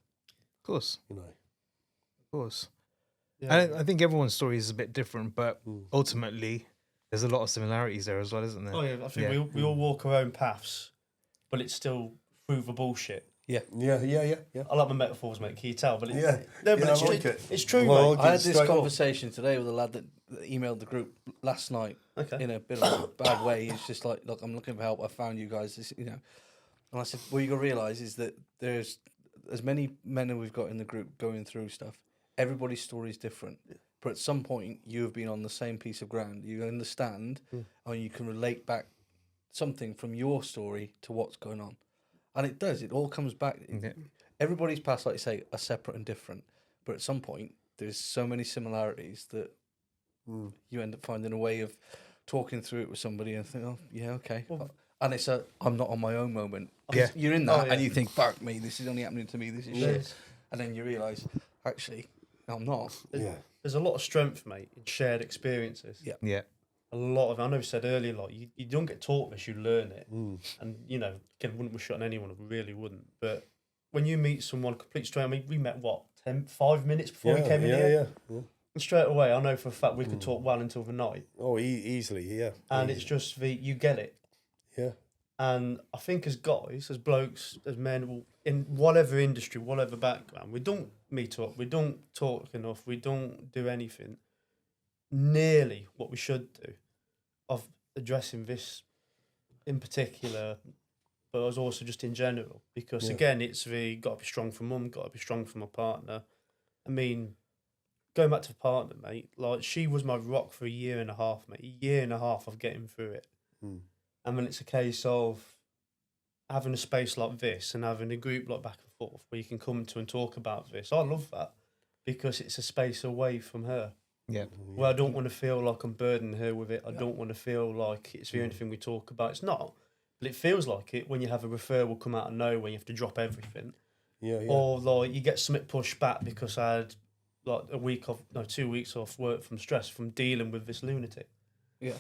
Of course. You know. Of course. Yeah. And I think everyone's story is a bit different, but ultimately, there's a lot of similarities there as well, isn't there? Oh yeah, I think we all walk our own paths, but it's still through the bullshit. Yeah. I like my metaphors, mate. Can you tell? But Yeah. but Yeah, it's, I like it. it's true, Well, mate. I had this straight up. conversation today with a lad that emailed the group last night in a bit of a bad way. He's just like, look, I'm looking for help. I found you guys, this, And I said, what you got to realise is that there's as many men as we've got in the group going through stuff. Everybody's story is different. But at some point, you have been on the same piece of ground. You understand and you can relate back something from your story to what's going on. And it does. It all comes back. Everybody's past, like you say, are separate and different. But at some point, there's so many similarities that you end up finding a way of talking through it with somebody and think, oh, yeah, okay. And it's I'm not on my own moment. Yeah. You're in that and you think, fuck me, this is only happening to me, this is shit. Yes. And then you realise, actually, I'm not. There's a lot of strength, mate, in shared experiences. Yeah. Yeah. A lot of, I know you said earlier, like, you don't get taught this, you learn it. And, again, wouldn't wish it on anyone, I really wouldn't. But when you meet someone, complete stranger, I mean, we met, 5 minutes before we came in here? Yeah. And straight away, I know for a fact we could talk well until the night. Oh, easily, yeah. And it's just you get it. Yeah. And I think as guys, as blokes, as men, in whatever industry, whatever background, we don't meet up, we don't talk enough, we don't do anything nearly what we should do of addressing this in particular, but as also just in general. Because again, it's got to be strong for mum, got to be strong for my partner. I mean, going back to the partner, mate, like she was my rock for a year and a half, mate. A year and a half of getting through it. And then it's a case of having a space like this and having a group like Back and Forth where you can come to and talk about this. I love that because it's a space away from her. Yeah. Where I don't want to feel like I'm burdening her with it. I don't want to feel like it's the only thing we talk about. It's not. But it feels like it when you have a referral come out of nowhere when you have to drop everything. Yeah. Or like you get something pushed back because I had like 2 weeks off work from stress from dealing with this lunatic. Yeah.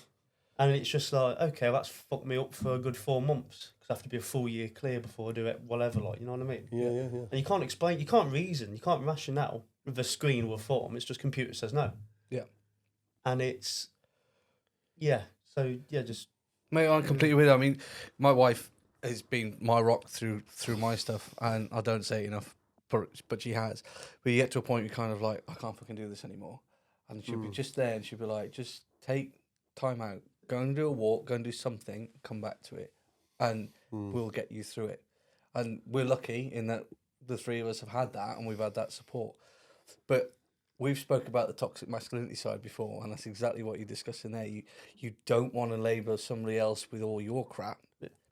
And it's just like, okay, that's fucked me up for a good 4 months because I have to be a full year clear before I do it, whatever, like, you know what I mean? Yeah. And you can't explain, you can't reason, you can't rationale with a screen or a form. It's just computer says no. Yeah. And it's, just... Mate, I'm completely with you. I mean, my wife has been my rock through my stuff, and I don't say it enough, but she has. But you get to a point you're kind of like, I can't fucking do this anymore. And she'll be just there, and she'll be like, just take time out, go and do a walk, go and do something, come back to it, and we'll get you through it. And we're lucky in that the three of us have had that, and we've had that support. But we've spoke about the toxic masculinity side before, and that's exactly what you're discussing there. You don't want to label somebody else with all your crap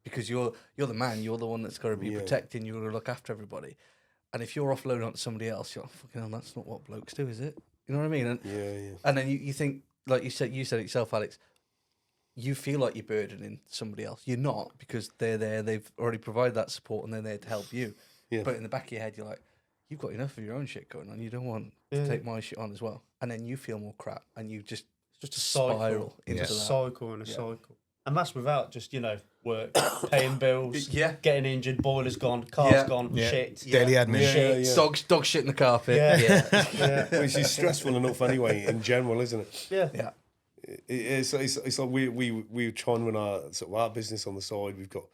because you're the man, you're the one that's got to be protecting, you're going to look after everybody. And if you're offloading onto somebody else, you're like, fucking hell, that's not what blokes do, is it? You know what I mean? And, and then you think, like you said it yourself, Alex, you feel like you're burdening somebody else. You're not, because they're there, they've already provided that support and they're there to help you. Yeah. But in the back of your head, you're like, you've got enough of your own shit going on. You don't want to take my shit on as well. And then you feel more crap and you just a spiral into that. Cycle and a cycle. And that's without just, work, paying bills, getting injured, boiler's gone, car's gone, shit. Daily admin. Shit. Dog shit in the carpet. Which is stressful enough anyway, in general, isn't it? Yeah. It's like we try and run our business on the side. We've got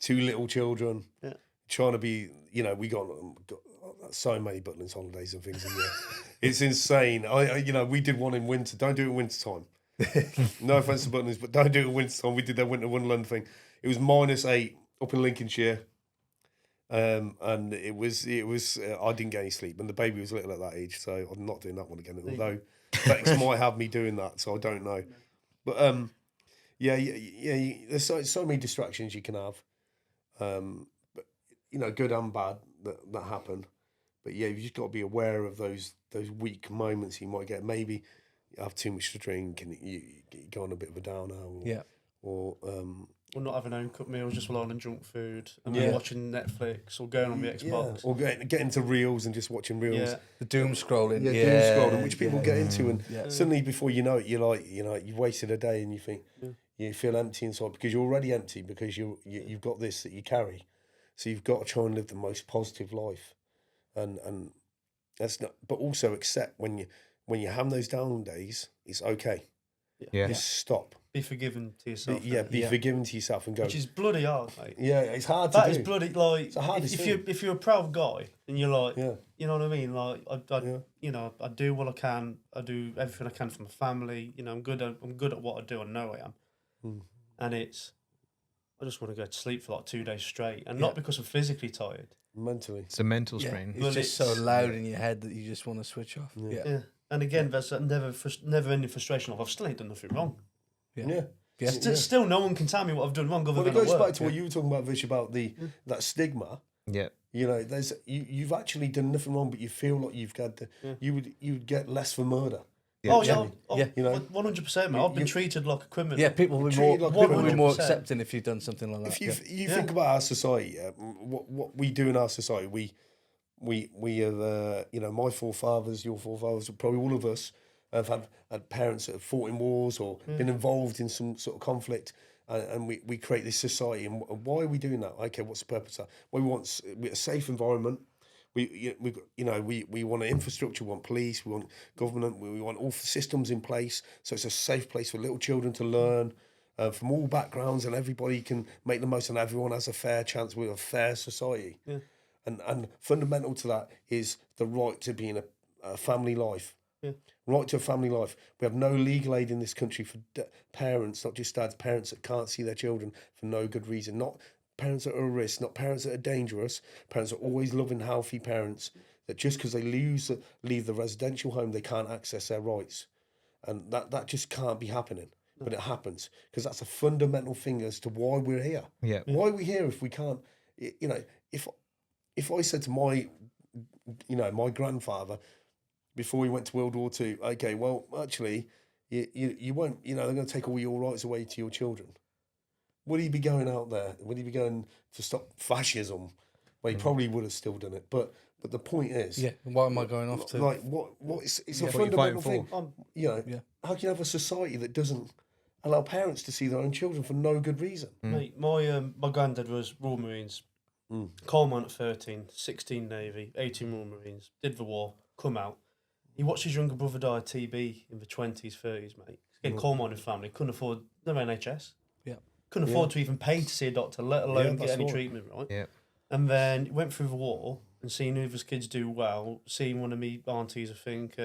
2 little children. Yeah. Trying to be, we got so many Butlins holidays and things in there. It's insane. We did one in winter. Don't do it in winter time. No offense to Butlins, but don't do it in winter time. We did that winter wonderland thing. It was -8 up in Lincolnshire, and it was. I didn't get any sleep, and the baby was little at that age, so I'm not doing that one again. Although Bex might have me doing that, so I don't know. But there's so many distractions you can have. But good and bad that happen. But you've just got to be aware of those weak moments you might get. Maybe you have too much to drink and you go on a bit of a downer, or or not having home cooked meals, just relying on junk food, and then watching Netflix or going on the Xbox. Or getting into reels and just watching reels. Yeah. The doom scrolling. Doom scrolling, which people get into, and suddenly before you know it, you're like, you've wasted a day, and you think you feel empty inside because you're already empty because you've got this that you carry, so you've got to try and live the most positive life, and that's not. But also accept when you have those down days, it's okay. Just stop. Be forgiven to yourself. Be forgiven to yourself and go. Which is bloody hard, mate. Yeah, it's hard to do. That is bloody, like, it's the hardest thing. If you're a proud guy and you're like, you know what I mean? Like, I do what I can. I do everything I can for my family. You know, I'm good at what I do. I know I am. And I just want to go to sleep for like 2 days straight, and not because I'm physically tired. Mentally, it's a mental strain. It's just so loud in your head that you just want to switch off. Yeah. And again, there's that never-ending frustration of I've still ain't done nothing wrong. Still, no one can tell me what I've done wrong. Other than it goes back to what you were talking about, Vish, about that stigma. Yeah. You know, you've actually done nothing wrong, but you feel like you've got you would get less for murder. Yeah. You know, 100%, mate. I've been treated like a criminal. Yeah, people will be more accepting if you've done something like that. If you think about our society, what we do in our society, we have, my forefathers, your forefathers, probably all of us have had parents that have fought in wars or been involved in some sort of conflict, and we create this society. And why are we doing that? Okay, what's the purpose of that? Well, we want a safe environment. We want an infrastructure. We want police. We want government. We want all systems in place, so it's a safe place for little children to learn from all backgrounds, and everybody can make the most, and everyone has a fair chance with a fair society. Yeah. And fundamental to that is the right to be in a family life. Yeah. Right to a family life. We have no legal aid in this country for parents, not just dads, parents that can't see their children for no good reason. Not parents that are at risk, not parents that are dangerous. Parents that are always loving, healthy parents that just because they leave the residential home, they can't access their rights. And that just can't be happening. But it happens because that's a fundamental thing as to why we're here. Yeah. Why are we here if we can't, if I said to my grandfather, before he went to World War II, okay, well, actually, you won't, they're going to take all your rights away to your children. Would he be going out there? Would he be going to stop fascism? Well, he probably would have still done it. But the point is... Yeah, why am I going off to... Like, it's a fundamental thing. How can you have a society that doesn't allow parents to see their own children for no good reason? Mate, my granddad was Royal Marines. Coalmine at 13, 16 Navy, 18 Royal Marines, did the war, come out. He watched his younger brother die of TB in the 20s, 30s, mate. Again, coal mining family, couldn't afford no NHS. Yeah. Couldn't afford to even pay to see a doctor, let alone get any treatment, right? Yeah. And then went through the war and seeing who of his kids do well, seeing one of me aunties, I think,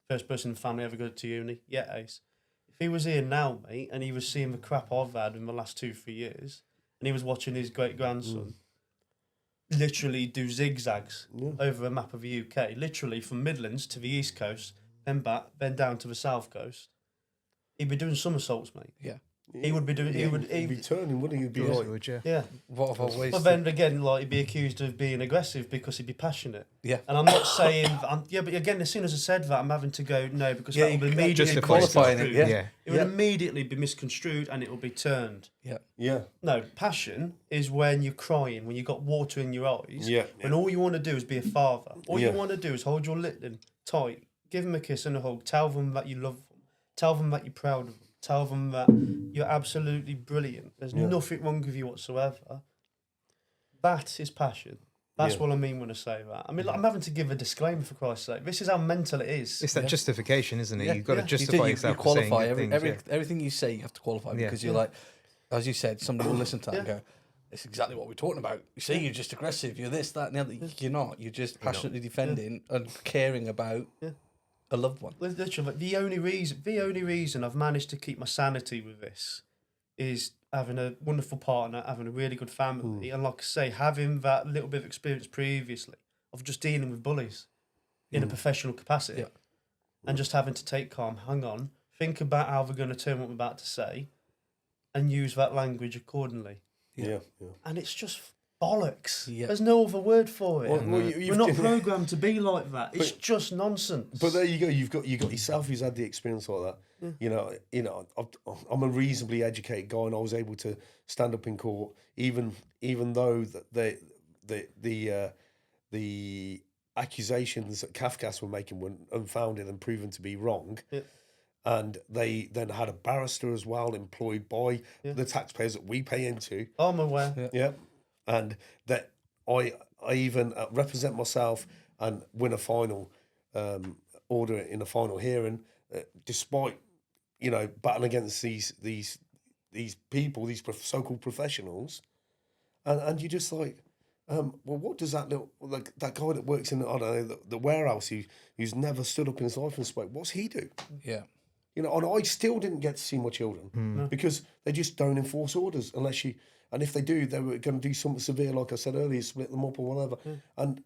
first person in the family ever go to uni, Ace. If he was here now, mate, and he was seeing the crap I've had in the last 2-3 years, and he was watching his great-grandson literally do zigzags over a map of the UK, literally from Midlands to the East Coast, then back, then down to the South Coast. He'd be doing somersaults, mate. Yeah. He would be doing... He'd be turning, wouldn't he? He'd be like... Yeah. What have I wasted? But then again, like, he'd be accused of being aggressive because he'd be passionate. Yeah. And I'm not saying... but again, as soon as I said that, I'm having to go, no, because that will be immediately qualifying it. It would immediately be misconstrued and it will be turned. Yeah. Yeah. No, passion is when you're crying, when you've got water in your eyes, when all you want to do is be a father. All you want to do is hold your little tight, give them a kiss and a hug, tell them that you love them, tell them that you're proud of them. Tell them that you're absolutely brilliant. There's nothing wrong with you whatsoever. That is passion. That's what I mean when I say that. I mean, I'm having to give a disclaimer for Christ's sake. This is how mental it is. It's that justification, isn't it? Yeah. You've got to justify yourself. You qualify everything you say. You have to qualify because you're like, as you said, somebody will listen to that and go, "It's exactly what we're talking about." You say you're just aggressive. You're this, that, and the other. You're not. You're just passionately defending and caring about. A loved one. Literally, the only reason I've managed to keep my sanity with this is having a wonderful partner, having a really good family, and like I say, having that little bit of experience previously of just dealing with bullies in a professional capacity, and just having to take calm, hang on, think about how they're going to turn what I'm about to say, and use that language accordingly. Yeah. And it's just bollocks. Yeah. There's no other word for it. Well, We're not programmed to be like that. It's just nonsense. But there you go. You've got yourself who's had the experience like that. I'm a reasonably educated guy, and I was able to stand up in court, even though that the accusations that Kafkas were making were unfounded and proven to be wrong. Yeah. And they then had a barrister as well employed by the taxpayers that we pay into. I'm aware. Yeah. And that I even represent myself and win a final order in a final hearing, despite battling against these people, these so-called professionals, and you're just like, well, what does that that guy that works in I don't know the warehouse who's never stood up in his life and spoke? What's he do? Yeah. And I still didn't get to see my children because they just don't enforce orders unless you. And if they do, they were going to do something severe, like I said earlier, split them up or whatever. And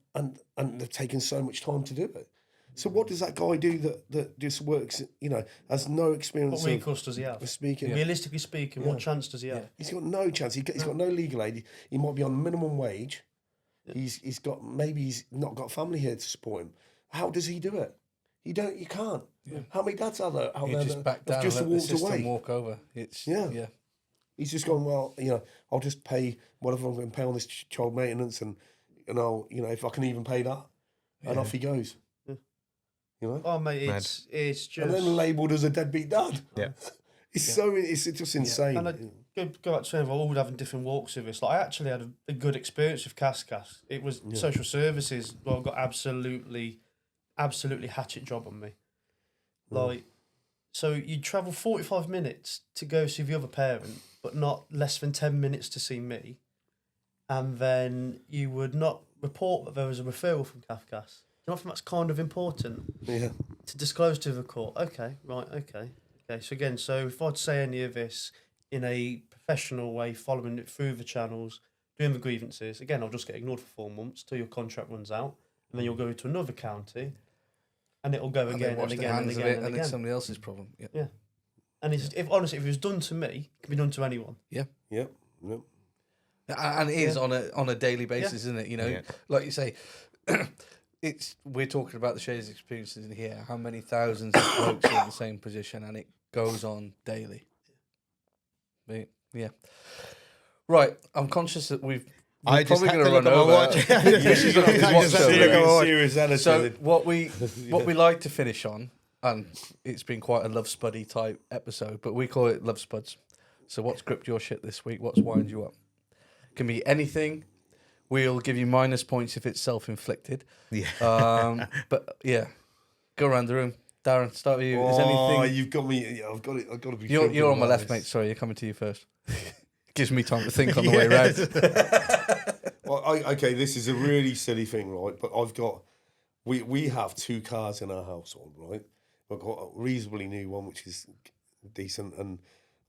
they're taking so much time to do it. So what does that guy do that just works? Has no experience. What recourse does he have? Speaking. Realistically speaking, what chance does he have? He's got no chance. He's got no legal aid. He might be on minimum wage. He's got maybe he's not got family here to support him. How does he do it? You can't. Yeah. How many dads are there out You there just that back down have just and let the walked system away? walk over. It's Yeah. He's just gone, well, I'll just pay whatever I'm going to pay on this child maintenance, and I'll, if I can even pay that, and off he goes. Oh mate, it's just and then labelled as a deadbeat dad. Yeah, it's just insane. And I go back to saying we're all having different walks of this. Like, I actually had a good experience with Cascas. It was social services. Well, got absolutely hatchet job on me. Like, so you travel 45 minutes to go see the other parent, but not less than 10 minutes to see me, and then you would not report that there was a referral from Cascas. Do you know if that's kind of important? Yeah. To disclose to the court. Okay, right, okay. So again, if I'd say any of this in a professional way, following it through the channels, doing the grievances, again, I'll just get ignored for 4 months till your contract runs out, and then you'll go to another county, and it'll go again and again and again and again. it's somebody else's problem. Yeah. And if it was done to me, it can be done to anyone. Yeah. Yep. And it is on a daily basis, isn't it? Like you say, we're talking about the shared experiences in here. How many thousands of folks are in the same position, and it goes on daily. Yeah. Right. I'm conscious that we're probably going to run over. So what we like to finish on, and it's been quite a love spuddy type episode, but we call it love spuds. So what's gripped your shit this week? What's wind you up? Can be anything. We'll give you minus points if it's self-inflicted. Yeah. But yeah, go around the room. Darren, start with you. Is anything? You've got me. Yeah, I've got to be. You're on my left, mate. Sorry, you're coming to you first. Gives me time to think on the way round. Well, okay, this is a really silly thing, right? But I've got. We have 2 cars in our household, right? I've got a reasonably new one, which is decent, and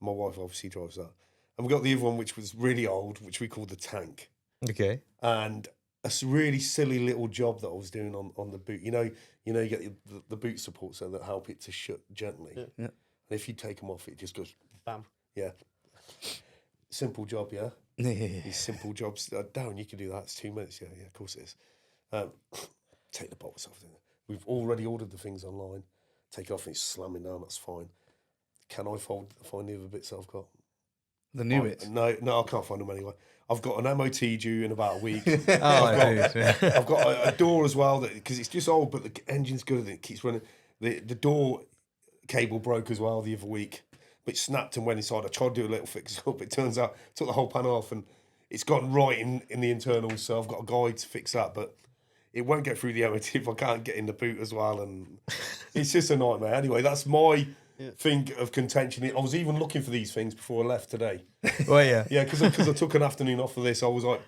my wife obviously drives that. And we've got the other one, which was really old, which we call the tank. Okay. And a really silly little job that I was doing on the boot. You get the boot supports that help it to shut gently. Yeah. And if you take them off, it just goes bam. Yeah. Simple job, yeah. These simple jobs. Darren, you can do that. It's 2 minutes. Yeah, of course it is. Take the bolts off. We've already ordered the things online. Take it off and it's slamming down. That's fine. Can I find the other bits that I've got? The new bits? No, I can't find them anyway. I've got an MOT due in about a week. I've got a door as well because it's just old, but the engine's good and it keeps running. The door cable broke as well the other week, but it snapped and went inside. I tried to do a little fix up. It turns out I took the whole panel off and it's gone right in the internals. So I've got a guide to fix that, but it won't get through the MOT if I can't get in the boot as well. And it's just a nightmare. Anyway, that's my thing of contention. I was even looking for these things before I left today. Well, yeah. Yeah, because I took an afternoon off for this. I was like,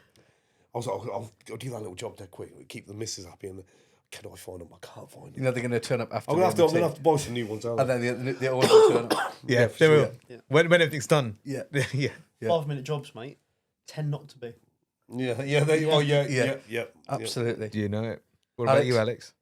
I'll do that little job dead quick, keep the missus happy. And can I find them? I can't find them. You know they're going to turn up after. I'm gonna have to buy some new ones. And then the old will turn up. Yeah, they will. Yeah. When everything's done. Yeah. Yeah. 5-minute jobs, mate, tend not to be. Yeah, they are. Yeah. Absolutely. Do you know it? What about you, Alex?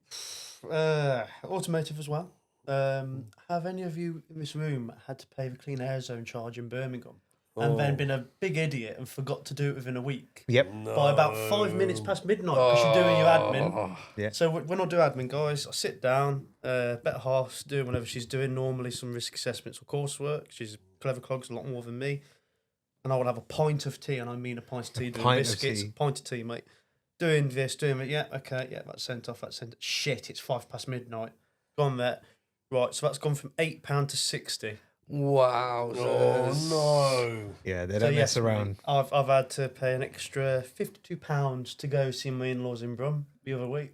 Automotive as well. Have any of you in this room had to pay the clean air zone charge in Birmingham? and then been a big idiot and forgot to do it within a week. Yep. By about 5 minutes past midnight, because you're doing your admin. Yeah. So when I do admin, guys, I sit down, better half's doing whatever she's doing, normally some risk assessments or coursework. She's clever clogs a lot more than me. And I will have a pint of tea, and I mean a pint of tea, doing biscuits, a pint of tea, mate. Doing this, doing it, yeah, okay, yeah, that's sent off, Shit, it's 5 past midnight. Gone there. Right, so that's gone from £8 to 60. Wow. Oh no. Yeah, they don't mess around. Mate, I've had to pay an extra £52 to go see my in-laws in Brum the other week.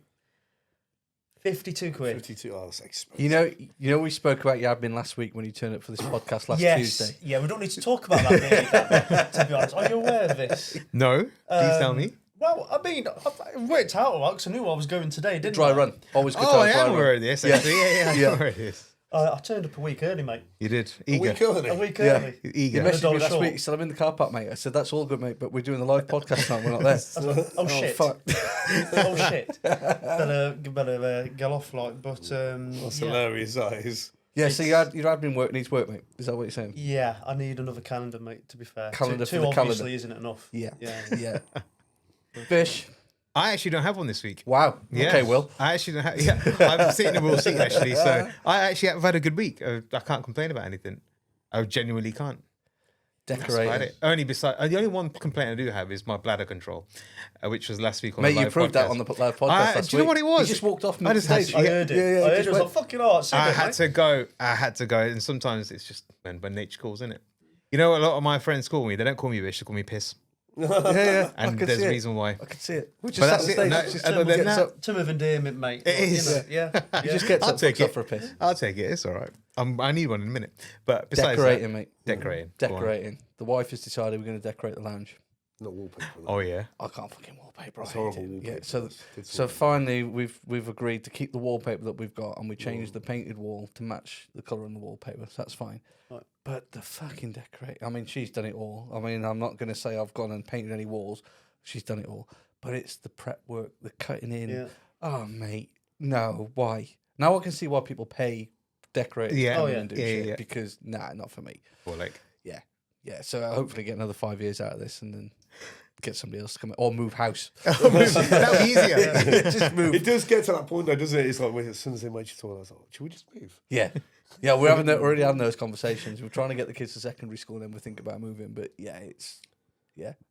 52 quid. 52. Oh, that's expensive. You know, we spoke about your admin last week when you turned up for this podcast last Tuesday. Yeah, we don't need to talk about that, really, to be honest. Are you aware of this? No, please tell me. Well, I mean, I worked out a lot because I knew I was going today, didn't Dry I? run. Always good Oh, I dry am run. aware of this, actually. Yeah, I know where it is. I turned up a week early, mate. You did. A Eager. week early. A week Yeah. early. You Eager. messaged me $1 last short. week. He said, I'm in the car park, mate. I said, that's all good, mate, but we're doing the live podcast now. We're not there. Oh, shit. Fuck. Oh, shit. Better get off, like, but... That's yeah. hilarious, that is. Yeah, so your admin work needs work, mate. Is that what you're saying? Yeah, I need another calendar, mate, to be fair. Calendar two for the obviously calendar. isn't enough. Yeah. Yeah. Yeah. Vish. I actually don't have one this week. Wow. Yeah. Okay, Will. I actually don't have. Yeah, I'm sitting in the wheel seat actually, so I actually have had a good week. I can't complain about anything. I genuinely can't. That's about Decorating. it. Only the only one complaint I do have is my bladder control, which was last week on Mate, the you live proved that podcast. on the live podcast last week. Do you know what it was? You just walked off I just had stage. to- I heard it. Yeah, I heard just it. I was went- like, fucking hard. I had to go. I had to go, and sometimes it's just when nature calls, isn't it? You know, a lot of my friends call me. They don't call me Vish. They call me Piss. Yeah. I And can there's see a it. reason why. I can see it. We But just that's sat it. on No, stage. Just other than gets that- up. Term of endearment, mate. It Like, is. You know, yeah. He just gets I'll up, take fucks off it. for a piss. I'll take it. It's all right. I need one in a minute. But besides Decorating, that, mate. decorating. Go on. Decorating. The wife has decided we're going to decorate the lounge. Not wallpaper. Oh yeah. I can't fucking wallpaper. That's I hate horrible it. wallpaper. Yeah, so It's so awful. finally we've agreed to keep the wallpaper that we've got, and we changed the painted wall to match the colour on the wallpaper. So that's fine. Right. But the fucking decorate. I mean, she's done it all. I mean, I'm not going to say I've gone and painted any walls. She's done it all. But it's the prep work, the cutting in. Yeah. Oh, mate, no. Why? Now I can see why people pay decorators to Yeah. come Oh, in yeah. and do Yeah, shit yeah. because not for me. Or like. Yeah, so hopefully get another 5 years out of this and then get somebody else to come in. Or move house. That would be easier. Just move. It does get to that point, though, doesn't it? It's like as soon as they make you talk, I was like, should we just move? Yeah. Yeah, we're already having those conversations. We're trying to get the kids to secondary school and then we think about moving. But yeah, I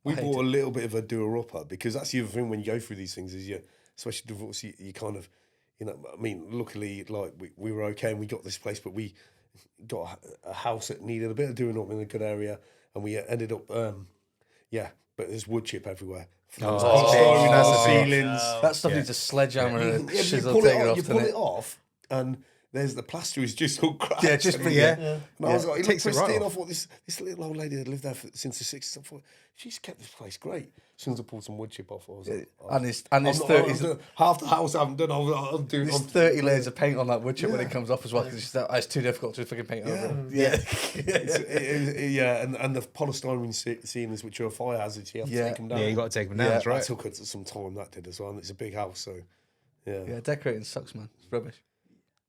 We hate bought it. a little bit of a doer-upper because that's the other thing when you go through these things is especially divorce, you kind of, I mean, luckily, like we were okay and we got this place, but we got a house that needed a bit of doing up in a good area, and we ended up, but there's wood chip everywhere. Oh, Polystyrene that's on the a big- ceilings. That stuff Yeah. needs a sledgehammer and a You chisel pull to it take it off, off, you pull doesn't it it? off, and there's the plaster is just all cracked. Yeah, just and yeah. Yeah. And I was like, it Takes looked it right pristine. I off. thought this little old lady had lived there since the 60s. I thought, she's kept this place great. As soon as I pulled some wood chip off, I was like, And it's I'm 30, not- half the house I haven't done. I'm doing. there's 30 layers of paint on that wood chip when it comes off as well because it's too difficult to fucking paint over. Yeah. And the polystyrene ceilings, which are a fire hazard, you have to Yeah. take them down. Yeah, you got to take them down. Yeah. That's That right. took us some time. That did as well. And it's a big house, so yeah. Yeah, decorating sucks, man. It's rubbish.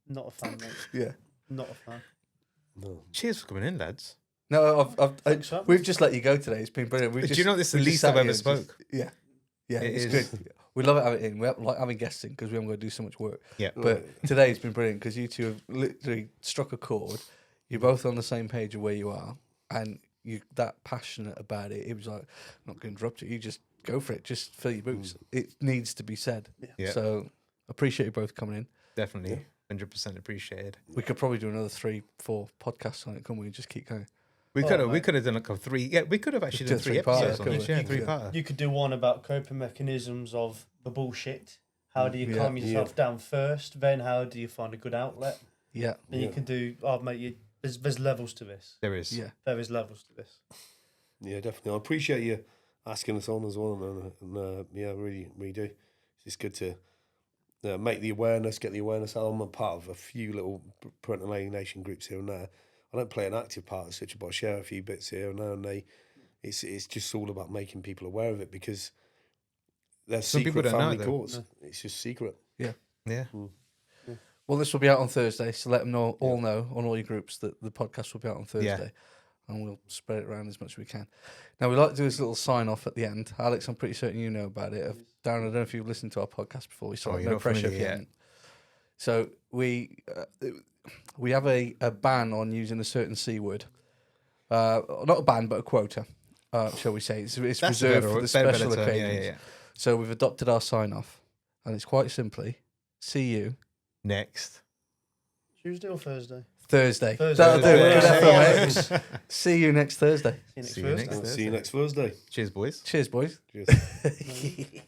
Not a fan, mate. Yeah. Not a fan. No. Cheers for coming in, lads. No, Thanks, sir. we've just let you go today. It's been brilliant. Do you know this is the least I've ever spoke? Yeah. Yeah, It it's is. good. We love it having it in. We like having guests in because we haven't got to do so much work. Yeah. But today's been brilliant because you two have literally struck a chord. You're both on the same page of where you are, and you that passionate about it. It was like, I'm not going to interrupt you. You just go for it. Just fill your boots. It needs to be said. Yeah. So appreciate you both coming in. Definitely. 100% appreciated. We could probably do another 3-4 podcasts on it, couldn't we? And just keep going. We Oh, could have mate. done like a 3. Yeah, we could have actually Do done a 3 three-parter, episodes on couldn't this. we? Yeah, Yeah. 3-parter. You could do one about coping mechanisms of the bullshit. How do you Yeah. calm yourself down first? Then how do you find a good outlet? Yeah. And you can do. Oh, mate, there's levels to this. There is. Yeah. There is levels to this. Yeah, definitely. I appreciate you asking us on as well, and really, really do. It's good to make the awareness, get the awareness out. I'm a part of a few little parental alienation groups here and there. I don't play an active part as such, but I share a few bits here and there, and it's just all about making people aware of it because they're Some people secret don't know family it, though. courts. It's just secret. Yeah. Well, this will be out on Thursday, so let them all know on all your groups that the podcast will be out on Thursday. and we'll spread it around as much as we can. Now, we like to do this little sign-off at the end. Alex, I'm pretty certain you know about it. Darren, I don't know if you've listened to our podcast before. We saw you're no not pressure if familiar you yet. haven't. So we have a ban on using a certain C word. Not a ban, but a quota, shall we say. It's That's reserved for the special term. occasions. Yeah. So we've adopted our sign-off, and it's quite simply, see you Next. Tuesday or Thursday? Thursday. Thursday. That'll do it. Good Thursday. effort, mate. See you next Thursday. See you next See you next Thursday. See you next Thursday. Cheers, boys. Cheers, boys. Cheers.